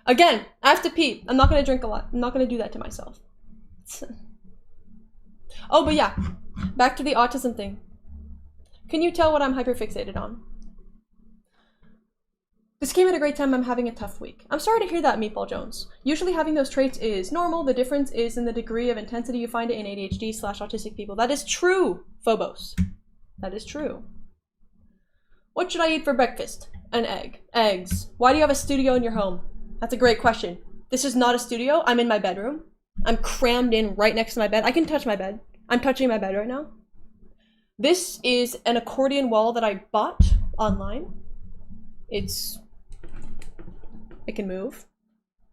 Again, I have to pee. I'm not gonna drink a lot. I'm not gonna do that to myself. Oh, but yeah. Back to the autism thing. Can you tell what I'm hyperfixated on? This came at a great time. I'm having a tough week. I'm sorry to hear that, Meatball Jones. Usually having those traits is normal. The difference is in the degree of intensity you find it in ADHD/autistic people. That is true, Phobos. That is true. What should I eat for breakfast? An egg. Eggs. Why do you have a studio in your home? That's a great question. This is not a studio. I'm in my bedroom. I'm crammed in right next to my bed. I can touch my bed. I'm touching my bed right now. This is an accordion wall that I bought online. It can move.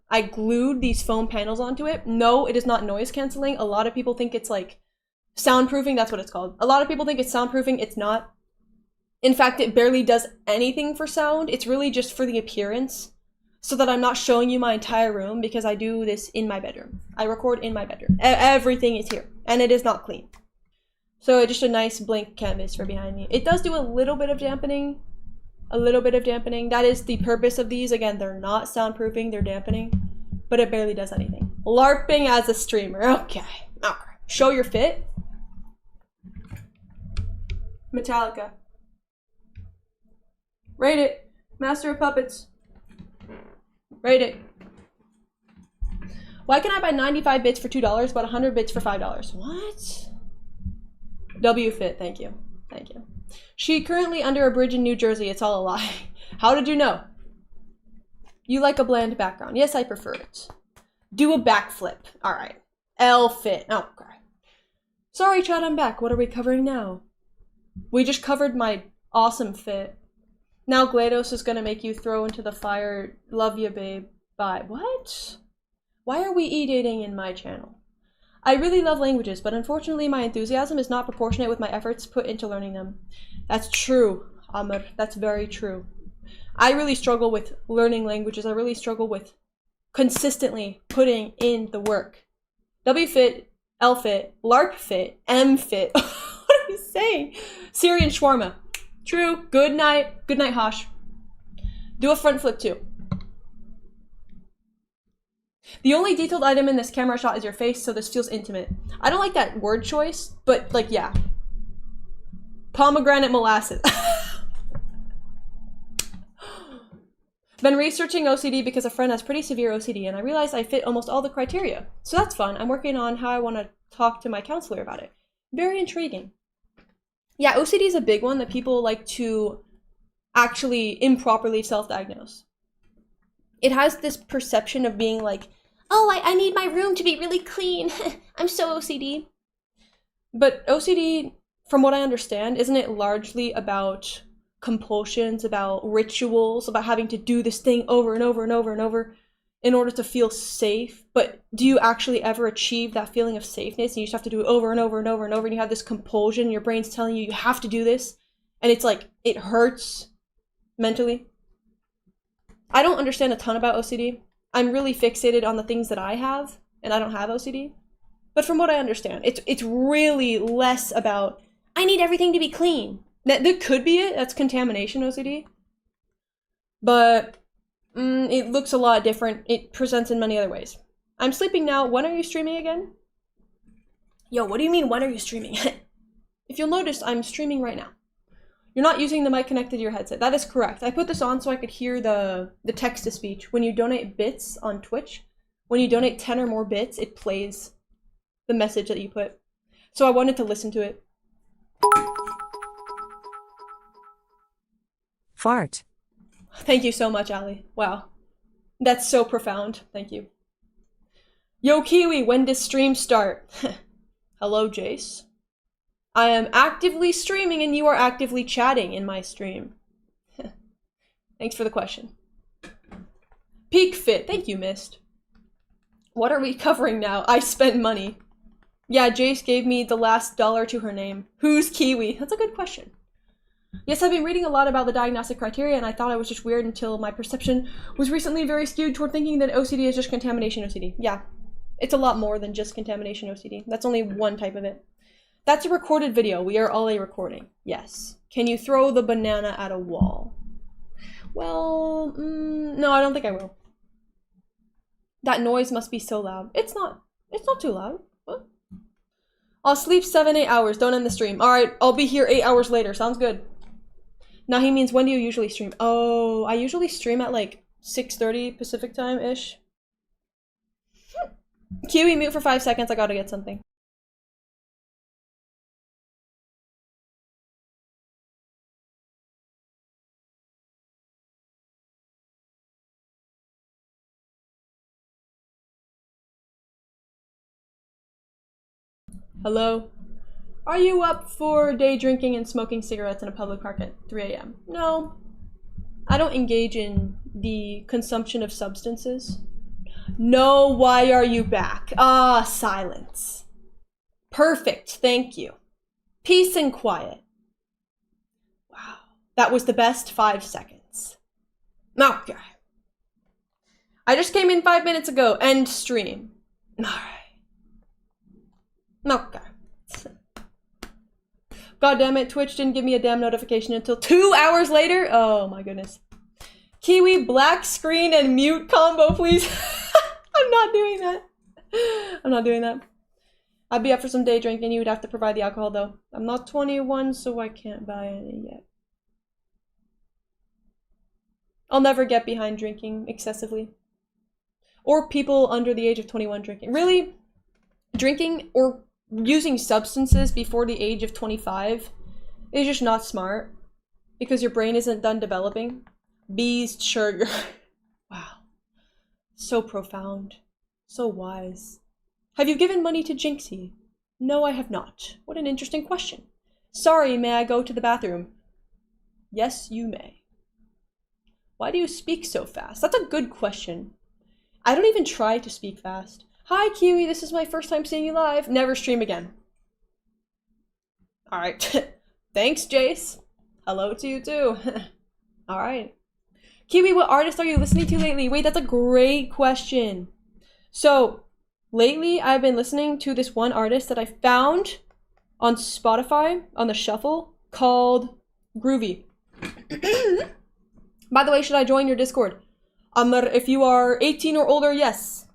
I glued these foam panels onto it. No, it is not noise canceling. A lot of people think it's like soundproofing. That's what it's called. A lot of people think it's soundproofing. It's not. In fact, it barely does anything for sound. It's really just for the appearance, so that I'm not showing you my entire room, because I do this in my bedroom. I record in my bedroom. Everything is here, and it is not clean. So just a nice blank canvas for behind me. It does do a little bit of dampening. A little bit of dampening. That is the purpose of these. Again, they're not soundproofing, they're dampening, but it barely does anything. LARPing as a streamer. Okay. Show your fit. Metallica. Rate it. Master of Puppets. Rate it. Why can I buy 95 bits for $2 but 100 bits for $5? What? W fit, thank you. Thank you. She currently under a bridge in New Jersey. It's all a lie. How did you know? You like a bland background. Yes, I prefer it. Do a backflip. All right. L fit. Oh, okay. Sorry, Chad, I'm back. What are we covering now? We just covered my awesome fit. Now GLaDOS is gonna make you throw into the fire. Love you, babe. Bye. What? Why are we e-dating in my channel? I really love languages, but unfortunately my enthusiasm is not proportionate with my efforts put into learning them. That's true, Amr. That's very true. I really struggle with learning languages. I really struggle with consistently putting in the work. W fit, L fit, LARP fit, M fit. What are you saying? Syrian shawarma. True. Good night. Good night, Hosh. Do a front flip too. The only detailed item in this camera shot is your face, so this feels intimate. I don't like that word choice, but like, yeah. Pomegranate molasses. Been researching OCD because a friend has pretty severe OCD, and I realized I fit almost all the criteria. So that's fun. I'm working on how I want to talk to my counselor about it. Very intriguing. Yeah, OCD is a big one that people like to actually improperly self-diagnose. It has this perception of being like, oh, I need my room to be really clean. I'm so OCD. But OCD, from what I understand, isn't it largely about compulsions, about rituals, about having to do this thing over and over and over and over in order to feel safe? But do you actually ever achieve that feeling of safeness? And you just have to do it over and over and over and over, and you have this compulsion, your brain's telling you have to do this, and it's like, it hurts mentally. I don't understand a ton about OCD. I'm really fixated on the things that I have, and I don't have OCD. But from what I understand, it's really less about, I need everything to be clean. That could be it. That's contamination OCD. But it looks a lot different. It presents in many other ways. I'm sleeping now. When are you streaming again? Yo, what do you mean, when are you streaming? If you'll notice, I'm streaming right now. You're not using the mic connected to your headset. That is correct. I put this on so I could hear the text-to-speech. When you donate bits on Twitch, when you donate 10 or more bits, it plays the message that you put. So I wanted to listen to it. Fart. Thank you so much, Ali. Wow. That's so profound. Thank you. Yo, Kiwi, when does stream start? Hello, Jace. I am actively streaming and you are actively chatting in my stream. Thanks for the question. Peak Fit. Thank you, Mist. What are we covering now? I spent money. Yeah, Jace gave me the last dollar to her name. Who's Kiwi? That's a good question. Yes, I've been reading a lot about the diagnostic criteria, and I thought I was just weird until my perception was recently very skewed toward thinking that OCD is just contamination OCD. Yeah, it's a lot more than just contamination OCD. That's only one type of it. That's a recorded video. We are all a recording. Yes. Can you throw the banana at a wall? Well, no, I don't think I will. That noise must be so loud. It's not too loud. What? I'll sleep 7-8 hours. Don't end the stream. All right, I'll be here 8 hours later. Sounds good. Now he means when do you usually stream? Oh, I usually stream at like 6:30 Pacific time-ish. Kiwi, mute for 5 seconds. I gotta get something. Hello? Are you up for day drinking and smoking cigarettes in a public park at 3 a.m.? No. I don't engage in the consumption of substances. No, why are you back? Ah, silence. Perfect, thank you. Peace and quiet. Wow, that was the best 5 seconds. Okay. I just came in 5 minutes ago. End stream. Alright. Okay. God damn it, Twitch didn't give me a damn notification until 2 hours later? Oh my goodness. Kiwi, black screen and mute combo, please. I'm not doing that. I'm not doing that. I'd be up for some day drinking. You would have to provide the alcohol, though. I'm not 21, so I can't buy any yet. I'll never get behind drinking excessively. Or people under the age of 21 drinking. Really? Drinking or using substances before the age of 25 is just not smart. Because your brain isn't done developing. Bees, sugar. Wow. So profound. So wise. Have you given money to Jinxie? No, I have not. What an interesting question. Sorry, may I go to the bathroom? Yes, you may. Why do you speak so fast? That's a good question. I don't even try to speak fast. Hi, Kiwi, this is my first time seeing you live. Never stream again. Alright. Thanks, Jace. Hello to you, too. Alright. Kiwi, what artist are you listening to lately? Wait, that's a great question. So, lately I've been listening to this one artist that I found on Spotify, on the shuffle, called Groovy. By the way, should I join your Discord? If you are 18 or older, yes.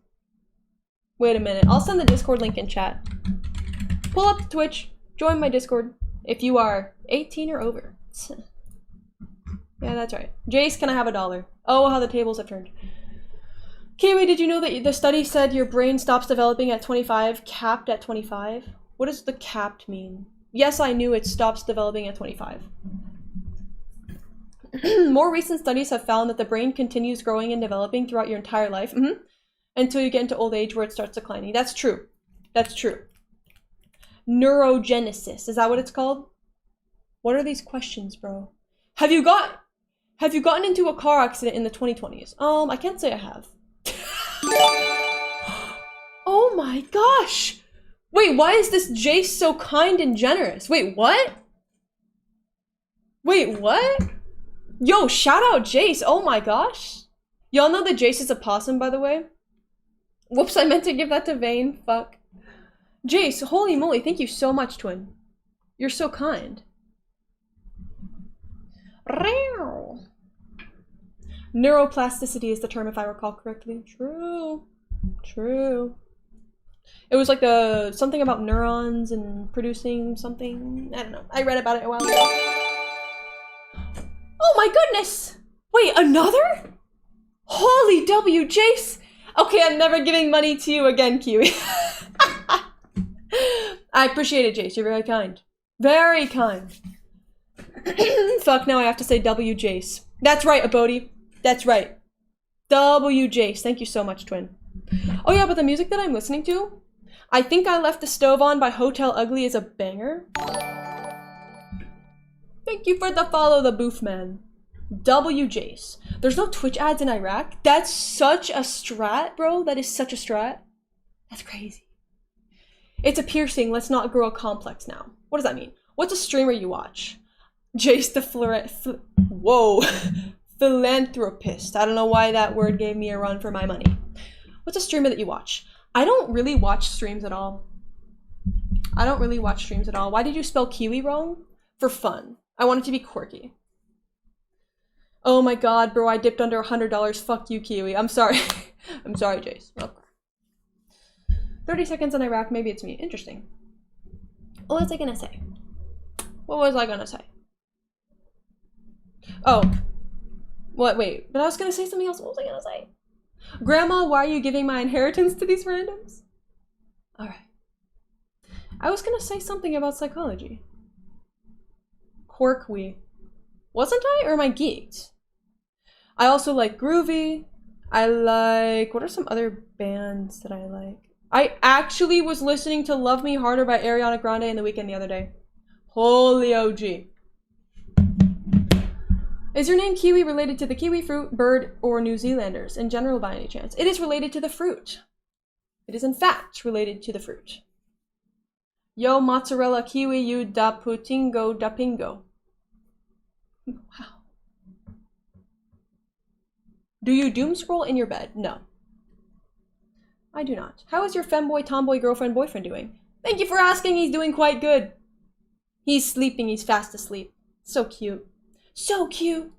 Wait a minute, I'll send the Discord link in chat. Pull up the Twitch, join my Discord if you are 18 or over. Yeah, that's right. Jace, can I have $1? Oh, how the tables have turned. Kiwi, did you know that the study said your brain stops developing at 25, capped at 25? What does the capped mean? Yes, I knew it stops developing at 25. More recent studies have found that the brain continues growing and developing throughout your entire life, until you get into old age where it starts declining. That's true. That's true. Neurogenesis, is that what it's called? What are these questions, bro? Have you gotten into a car accident in the 2020s? I can't say I have. Oh my gosh! Wait, why is this Jace so kind and generous? Wait, what? Wait, what? Yo, shout out Jace, oh my gosh. Y'all know that Jace is a possum, by the way? Whoops, I meant to give that to Vane, fuck. Jace, holy moly, thank you so much, twin. You're so kind. Neuroplasticity is the term, if I recall correctly. True. True. It was like something about neurons and producing something. I don't know. I read about it a while ago. Oh my goodness! Wait, another? Holy W, Jace! Okay, I'm never giving money to you again, Kiwi. I appreciate it, Jace. You're very kind. Very kind. Fuck, now I have to say W Jace. That's right, Abodi. That's right. W Jace. Thank you so much, twin. Oh yeah, but the music that I'm listening to, I Think I Left the Stove On by Hotel Ugly is a banger. Thank you for the follow, the booth man. W Jace. There's no Twitch ads in Iraq? That's such a strat, bro. That is such a strat. That's crazy. It's a piercing. Let's not grow a complex now. What does that mean? What's a streamer you watch? Jace the whoa. Philanthropist. I don't know why that word gave me a run for my money. What's a streamer that you watch? I don't really watch streams at all. I don't really watch streams at all. Why did you spell Kiwi wrong? For fun. I want it to be quirky. Oh my god, bro, I dipped under $100. Fuck you, Kiwi. I'm sorry. I'm sorry, Jace. Okay. 30 seconds in Iraq, maybe it's me. Interesting. What was I gonna say? What was I gonna say? Oh. What? Wait. But I was gonna say something else. What was I gonna say? Grandma, why are you giving my inheritance to these randoms? Alright. I was gonna say something about psychology. Quirkwy. Wasn't I? Or am I geeked? I also like Groovy. I like... What are some other bands that I like? I actually was listening to Love Me Harder by Ariana Grande in the weekend the other day. Holy OG. Is your name Kiwi related to the kiwi fruit, bird, or New Zealanders in general by any chance? It is related to the fruit. It is in fact related to the fruit. Yo mozzarella kiwi you da putingo da pingo. Wow. Do you doom scroll in your bed? No. I do not. How is your femboy, tomboy, girlfriend, boyfriend doing? Thank you for asking. He's doing quite good. He's sleeping. He's fast asleep. So cute. So cute.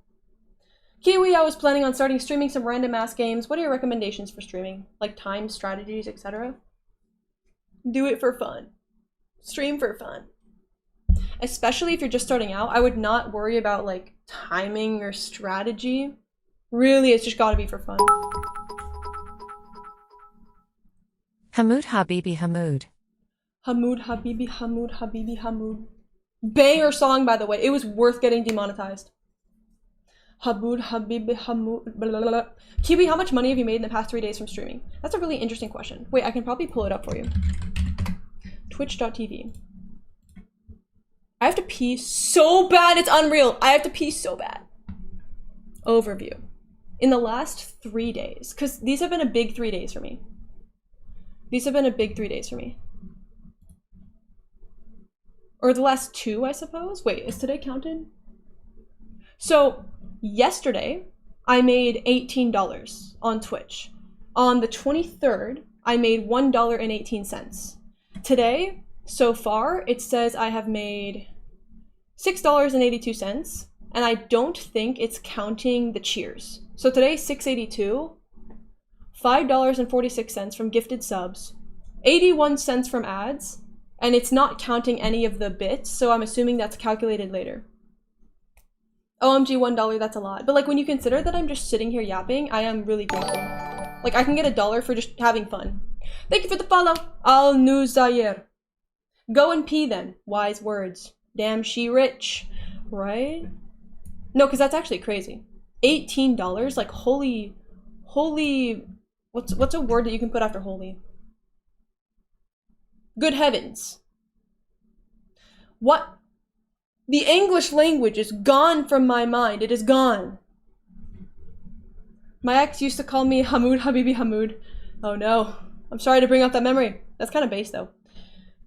Kiwi, I was planning on starting streaming some random ass games. What are your recommendations for streaming? Like time, strategies, etc.? Do it for fun. Stream for fun. Especially if you're just starting out, I would not worry about like timing or strategy. Really, it's just gotta be for fun. Hamoud Habibi Hamoud. Hamoud Habibi Hamoud Habibi Hamoud. Banger song, by the way. It was worth getting demonetized. Hamoud Habibi Hamoud. Blah, blah, blah. Kiwi, how much money have you made in the past 3 days from streaming? That's a really interesting question. Wait, I can probably pull it up for you. Twitch.tv. I have to pee so bad, it's unreal. I have to pee so bad. Overview. In the last 3 days, because these have been a big 3 days for me. These have been a big 3 days for me. Or the last 2, I suppose. Wait, is today counted? So, yesterday, I made $18 on Twitch. On the 23rd, I made $1.18. Today, so far, it says I have made $6.82, and I don't think it's counting the cheers. So today, $6.82, $5.46 from gifted subs, 81 cents from ads, and it's not counting any of the bits, so I'm assuming that's calculated later. OMG, $1, that's a lot. But like when you consider that I'm just sitting here yapping, I am really grateful. Like I can get $1 for just having fun. Thank you for the follow. Al Nuzayer. Go and pee then. Wise words. Damn, she rich. Right? No, because that's actually crazy. $18? Like holy, what's a word that you can put after holy? Good heavens. What? The English language is gone from my mind. It is gone. My ex used to call me Hamoud Habibi Hamoud. Oh no. I'm sorry to bring up that memory. That's kind of base though.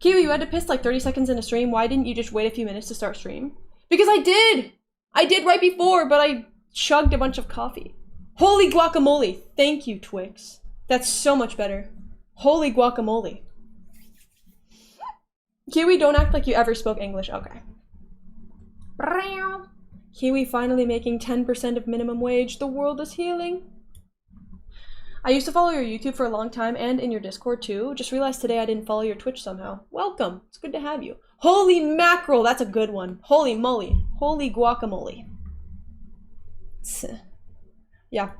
Kiwi, you had to piss like 30 seconds in a stream. Why didn't you just wait a few minutes to start stream? Because I did! I did right before, but I chugged a bunch of coffee. Holy guacamole. Thank you, Twix. That's so much better. Holy guacamole. Kiwi, don't act like you ever spoke English. Okay. Kiwi finally making 10% of minimum wage. The world is healing. I used to follow your YouTube for a long time and in your Discord too. Just realized today I didn't follow your Twitch somehow. Welcome. It's good to have you. Holy mackerel. That's a good one. Holy moly. Holy guacamole. Yeah.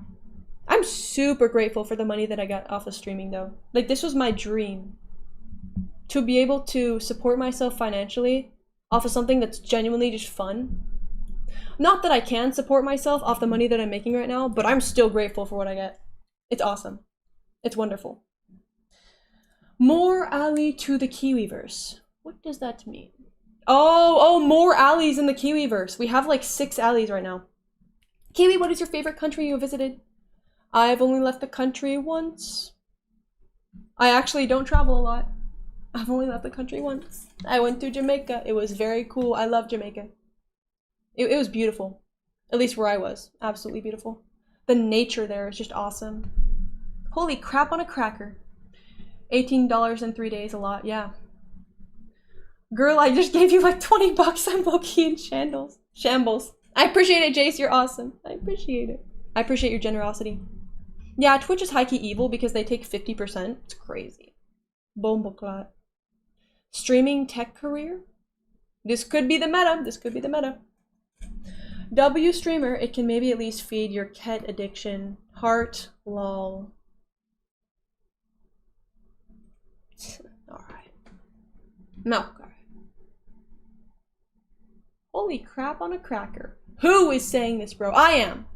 I'm super grateful for the money that I got off of streaming though. Like this was my dream. To be able to support myself financially off of something that's genuinely just fun. Not that I can support myself off the money that I'm making right now, but I'm still grateful for what I get. It's awesome. It's wonderful. More alley to the Kiwiverse. What does that mean? Oh, more alleys in the Kiwiverse. We have like 6 alleys right now. Kiwi, what is your favorite country you visited? I've only left the country once. I actually don't travel a lot. I've only left the country once. I went to Jamaica. It was very cool. I love Jamaica. It was beautiful. At least where I was. Absolutely beautiful. The nature there is just awesome. Holy crap on a cracker. $18 in 3 days, a lot, yeah. Girl, I just gave you like 20 bucks. I'm low-key in shambles. I appreciate it, Jace. You're awesome. I appreciate it. I appreciate your generosity. Yeah, Twitch is high-key evil because they take 50%. It's crazy. Bomboclat. Streaming tech career? This could be the meta. This could be the meta. W streamer, it can maybe at least feed your ket addiction. Heart, lol. Alright. No. Holy crap on a cracker. Who is saying this, bro? I am.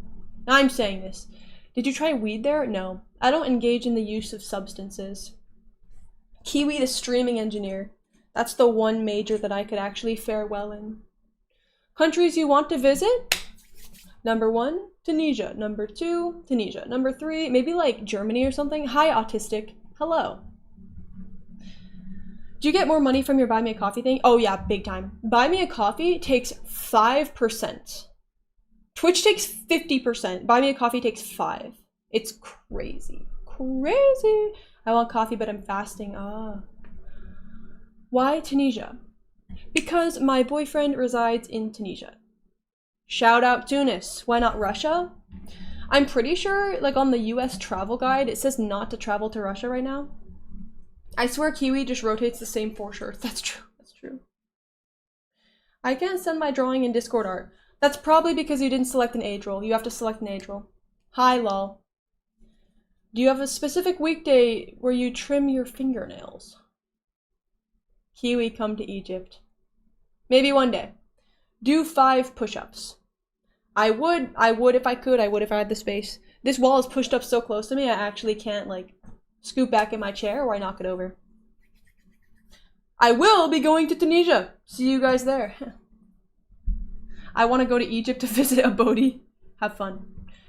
I'm saying this. Did you try weed there? No. I don't engage in the use of substances. Kiwi, the streaming engineer. That's the one major that I could actually fare well in. Countries you want to visit? Number 1, Tunisia. Number 2, Tunisia. Number 3, maybe like Germany or something. Hi, autistic. Hello. Do you get more money from your buy me a coffee thing? Oh yeah, big time. Buy me a coffee takes 5%. Twitch takes 50%. Buy me a coffee takes 5%. It's crazy. Crazy. I want coffee, but I'm fasting. Ah. Why Tunisia? Because my boyfriend resides in Tunisia. Shout out Tunis. Why not Russia? I'm pretty sure, like on the US travel guide, it says not to travel to Russia right now. I swear Kiwi just rotates the same 4 shirts. That's true. That's true. I can't send my drawing in Discord art. That's probably because you didn't select an age role. You have to select an age role. Hi, lol. Do you have a specific weekday where you trim your fingernails? Kiwi, come to Egypt. Maybe one day. Do 5 push-ups. I would if I could. I would if I had the space. This wall is pushed up so close to me, I actually can't, like, scoot back in my chair or I knock it over. I will be going to Tunisia. See you guys there. I want to go to Egypt to visit a Bodhi. Have fun.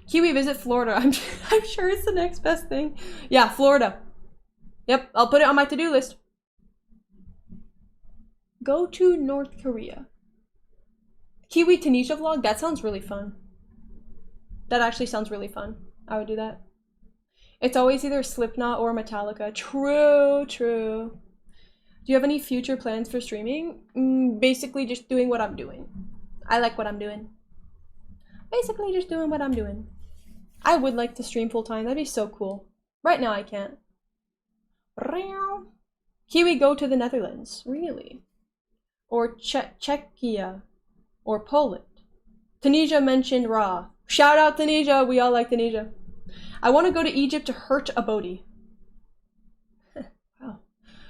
Kiwi, visit Florida. I'm sure it's the next best thing. Yeah, Florida. Yep, I'll put it on my to-do list. Go to North Korea. Kiwi Tunisia vlog? That sounds really fun. That actually sounds really fun. I would do that. It's always either Slipknot or Metallica. True, true. Do you have any future plans for streaming? Basically just doing what I'm doing. I like what I'm doing. Basically just doing what I'm doing. I would like to stream full time. That'd be so cool. Right now I can't. Kiwi, go to the Netherlands. Really? Or Czechia. Or Poland. Tunisia mentioned Ra. Shout out Tunisia. We all like Tunisia. I want to go to Egypt to hurt a Bodhi. Wow.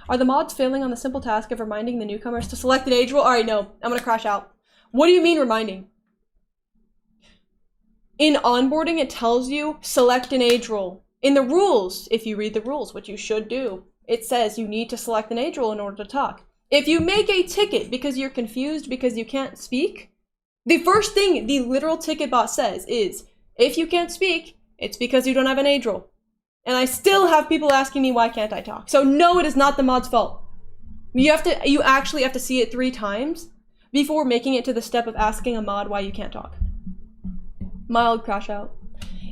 Are the mods failing on the simple task of reminding the newcomers to select an age role? Alright, no. I'm gonna crash out. What do you mean reminding? In onboarding, it tells you select an age role. In the rules, if you read the rules, which you should do, it says you need to select an age role in order to talk. If you make a ticket because you're confused because you can't speak, the first thing the literal ticket bot says is, if you can't speak, it's because you don't have an age role. And I still have people asking me why can't I talk. So no, it is not the mod's fault. You actually have to see it 3 times before making it to the step of asking a mod why you can't talk. Mild crash out.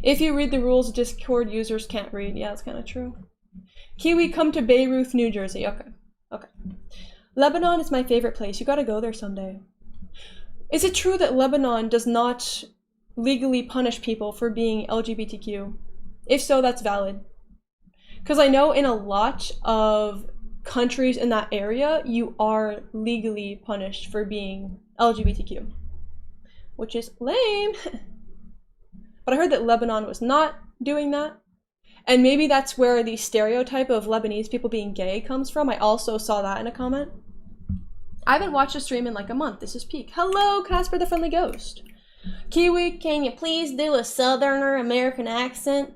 If you read the rules, Discord users can't read. Yeah, that's kind of true. Kiwi, come to Beirut, New Jersey. Okay. Okay. Lebanon is my favorite place. You gotta go there someday. Is it true that Lebanon does not legally punish people for being LGBTQ? If so, that's valid. Because I know in a lot of countries in that area, you are legally punished for being LGBTQ. Which is lame. But I heard that Lebanon was not doing that. And maybe that's where the stereotype of Lebanese people being gay comes from. I also saw that in a comment. I haven't watched a stream in like a month. This is peak. Hello, Casper the Friendly Ghost. Kiwi, can you please do a Southerner American accent?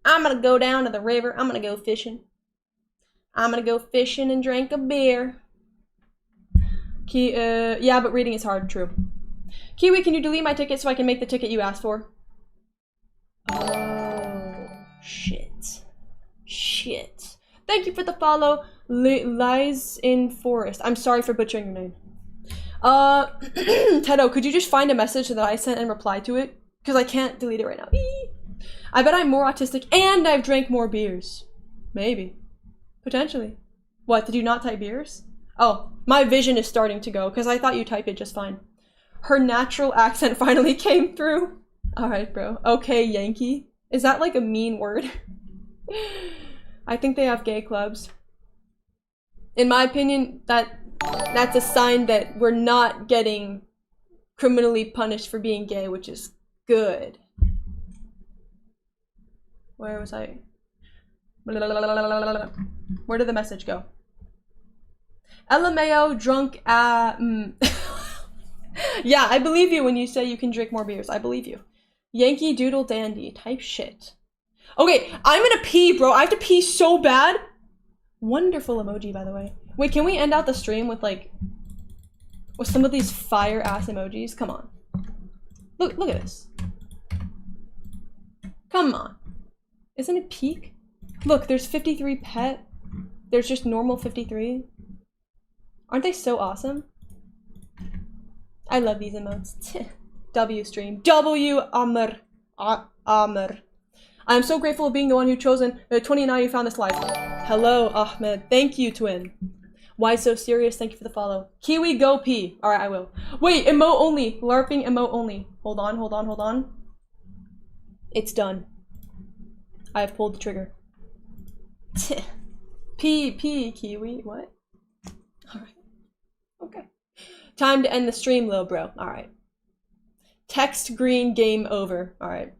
I'm gonna go down to the river. I'm gonna go fishing. I'm gonna go fishing and drink a beer. Yeah, but reading is hard. True. Kiwi, can you delete my ticket so I can make the ticket you asked for? Oh, shit. Shit. Thank you for the follow, Lies in Forest. I'm sorry for butchering your name. Tedo, could you just find a message that I sent and reply to it? Because I can't delete it right now. I bet I'm more autistic and I've drank more beers. Maybe. Potentially. What, did you not type beers? Oh, my vision is starting to go because I thought you typed it just fine. Her natural accent finally came through. Alright, bro. Okay, Yankee. Is that like a mean word? I think they have gay clubs. In my opinion, that's a sign that we're not getting criminally punished for being gay, which is good. Where was I? Where did the message go? LMAO drunk Yeah, I believe you when you say you can drink more beers. I believe you. Yankee Doodle Dandy type shit. Okay, I'm gonna pee, bro. I have to pee so bad. Wonderful emoji, by the way. Wait, can we end out the stream with like with some of these fire ass emojis? Come on. Look at this. Come on. Isn't it peak? Look, there's 53 pet. There's just normal 53. Aren't they so awesome? I love these emotes. W stream. W Amr. Amr. I'm so grateful of being the one who chosen 29 who found this live. Hello, Ahmed. Thank you, twin. Why so serious? Thank you for the follow. Kiwi, go pee. Alright, I will. Wait, emote only. LARPing emote only. Hold on. It's done. I have pulled the trigger. Pee, Kiwi. What? Alright. Okay. Time to end the stream, little bro. Alright. Text green, game over. Alright.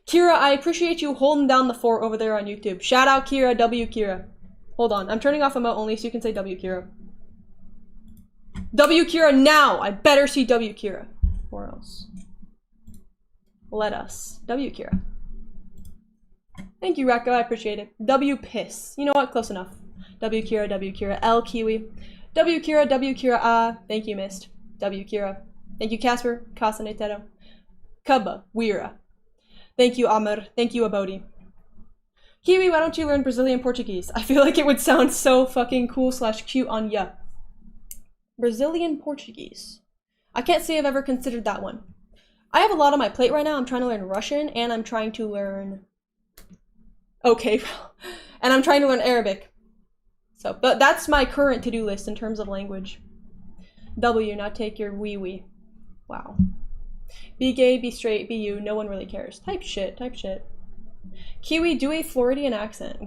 Kira, I appreciate you holding down the fort over there on YouTube. Shout out Kira, W Kira. Hold on, I'm turning off emote only so you can say W Kira. W Kira now! I better see W Kira. Or else. Let us. W Kira. Thank you, Racco, I appreciate it. W piss. You know what? Close enough. W Kira, L Kiwi. W Kira, thank you, Mist. W Kira. Thank you, Casper, Casanetero. Cubba, Weira. Thank you, Amr. Thank you, Abodi. Kiwi, why don't you learn Brazilian Portuguese? I feel like it would sound so fucking cool / cute on ya. Brazilian Portuguese. I can't say I've ever considered that one. I have a lot on my plate right now. I'm trying to learn Russian, and I'm trying to learn... Okay. And I'm trying to learn Arabic. So, but that's my current to-do list in terms of language. W, not take your wee-wee. Wow. Be gay, be straight, be you, no one really cares. Type shit. Kiwi, do a Floridian accent.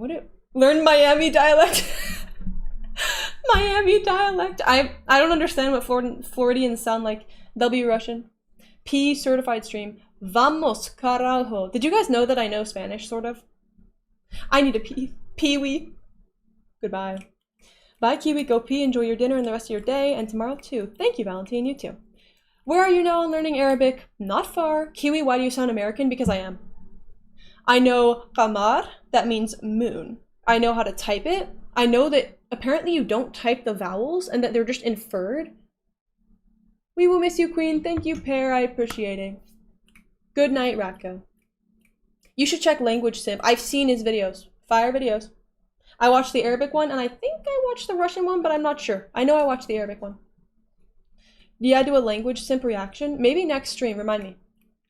Learn Miami dialect? Miami dialect? I don't understand what Floridians sound like. W Russian. P certified stream. Vamos, carajo. Did you guys know that I know Spanish, sort of? I need a pee. Pee-wee. Goodbye. Bye, Kiwi. Go pee. Enjoy your dinner and the rest of your day, and tomorrow too. Thank you, Valentine. You too. Where are you now on learning Arabic? Not far. Kiwi, why do you sound American? Because I am. I know qamar, that means moon. I know how to type it. I know that apparently you don't type the vowels and that they're just inferred. We will miss you, Queen. Thank you, Pear. I appreciate it. Good night, Ratko. You should check Language Sim. I've seen his videos. Fire videos. I watched the Arabic one, and I think I watched the Russian one, but I'm not sure. I know I watched the Arabic one. Yeah, do a language simp reaction. Maybe next stream, remind me.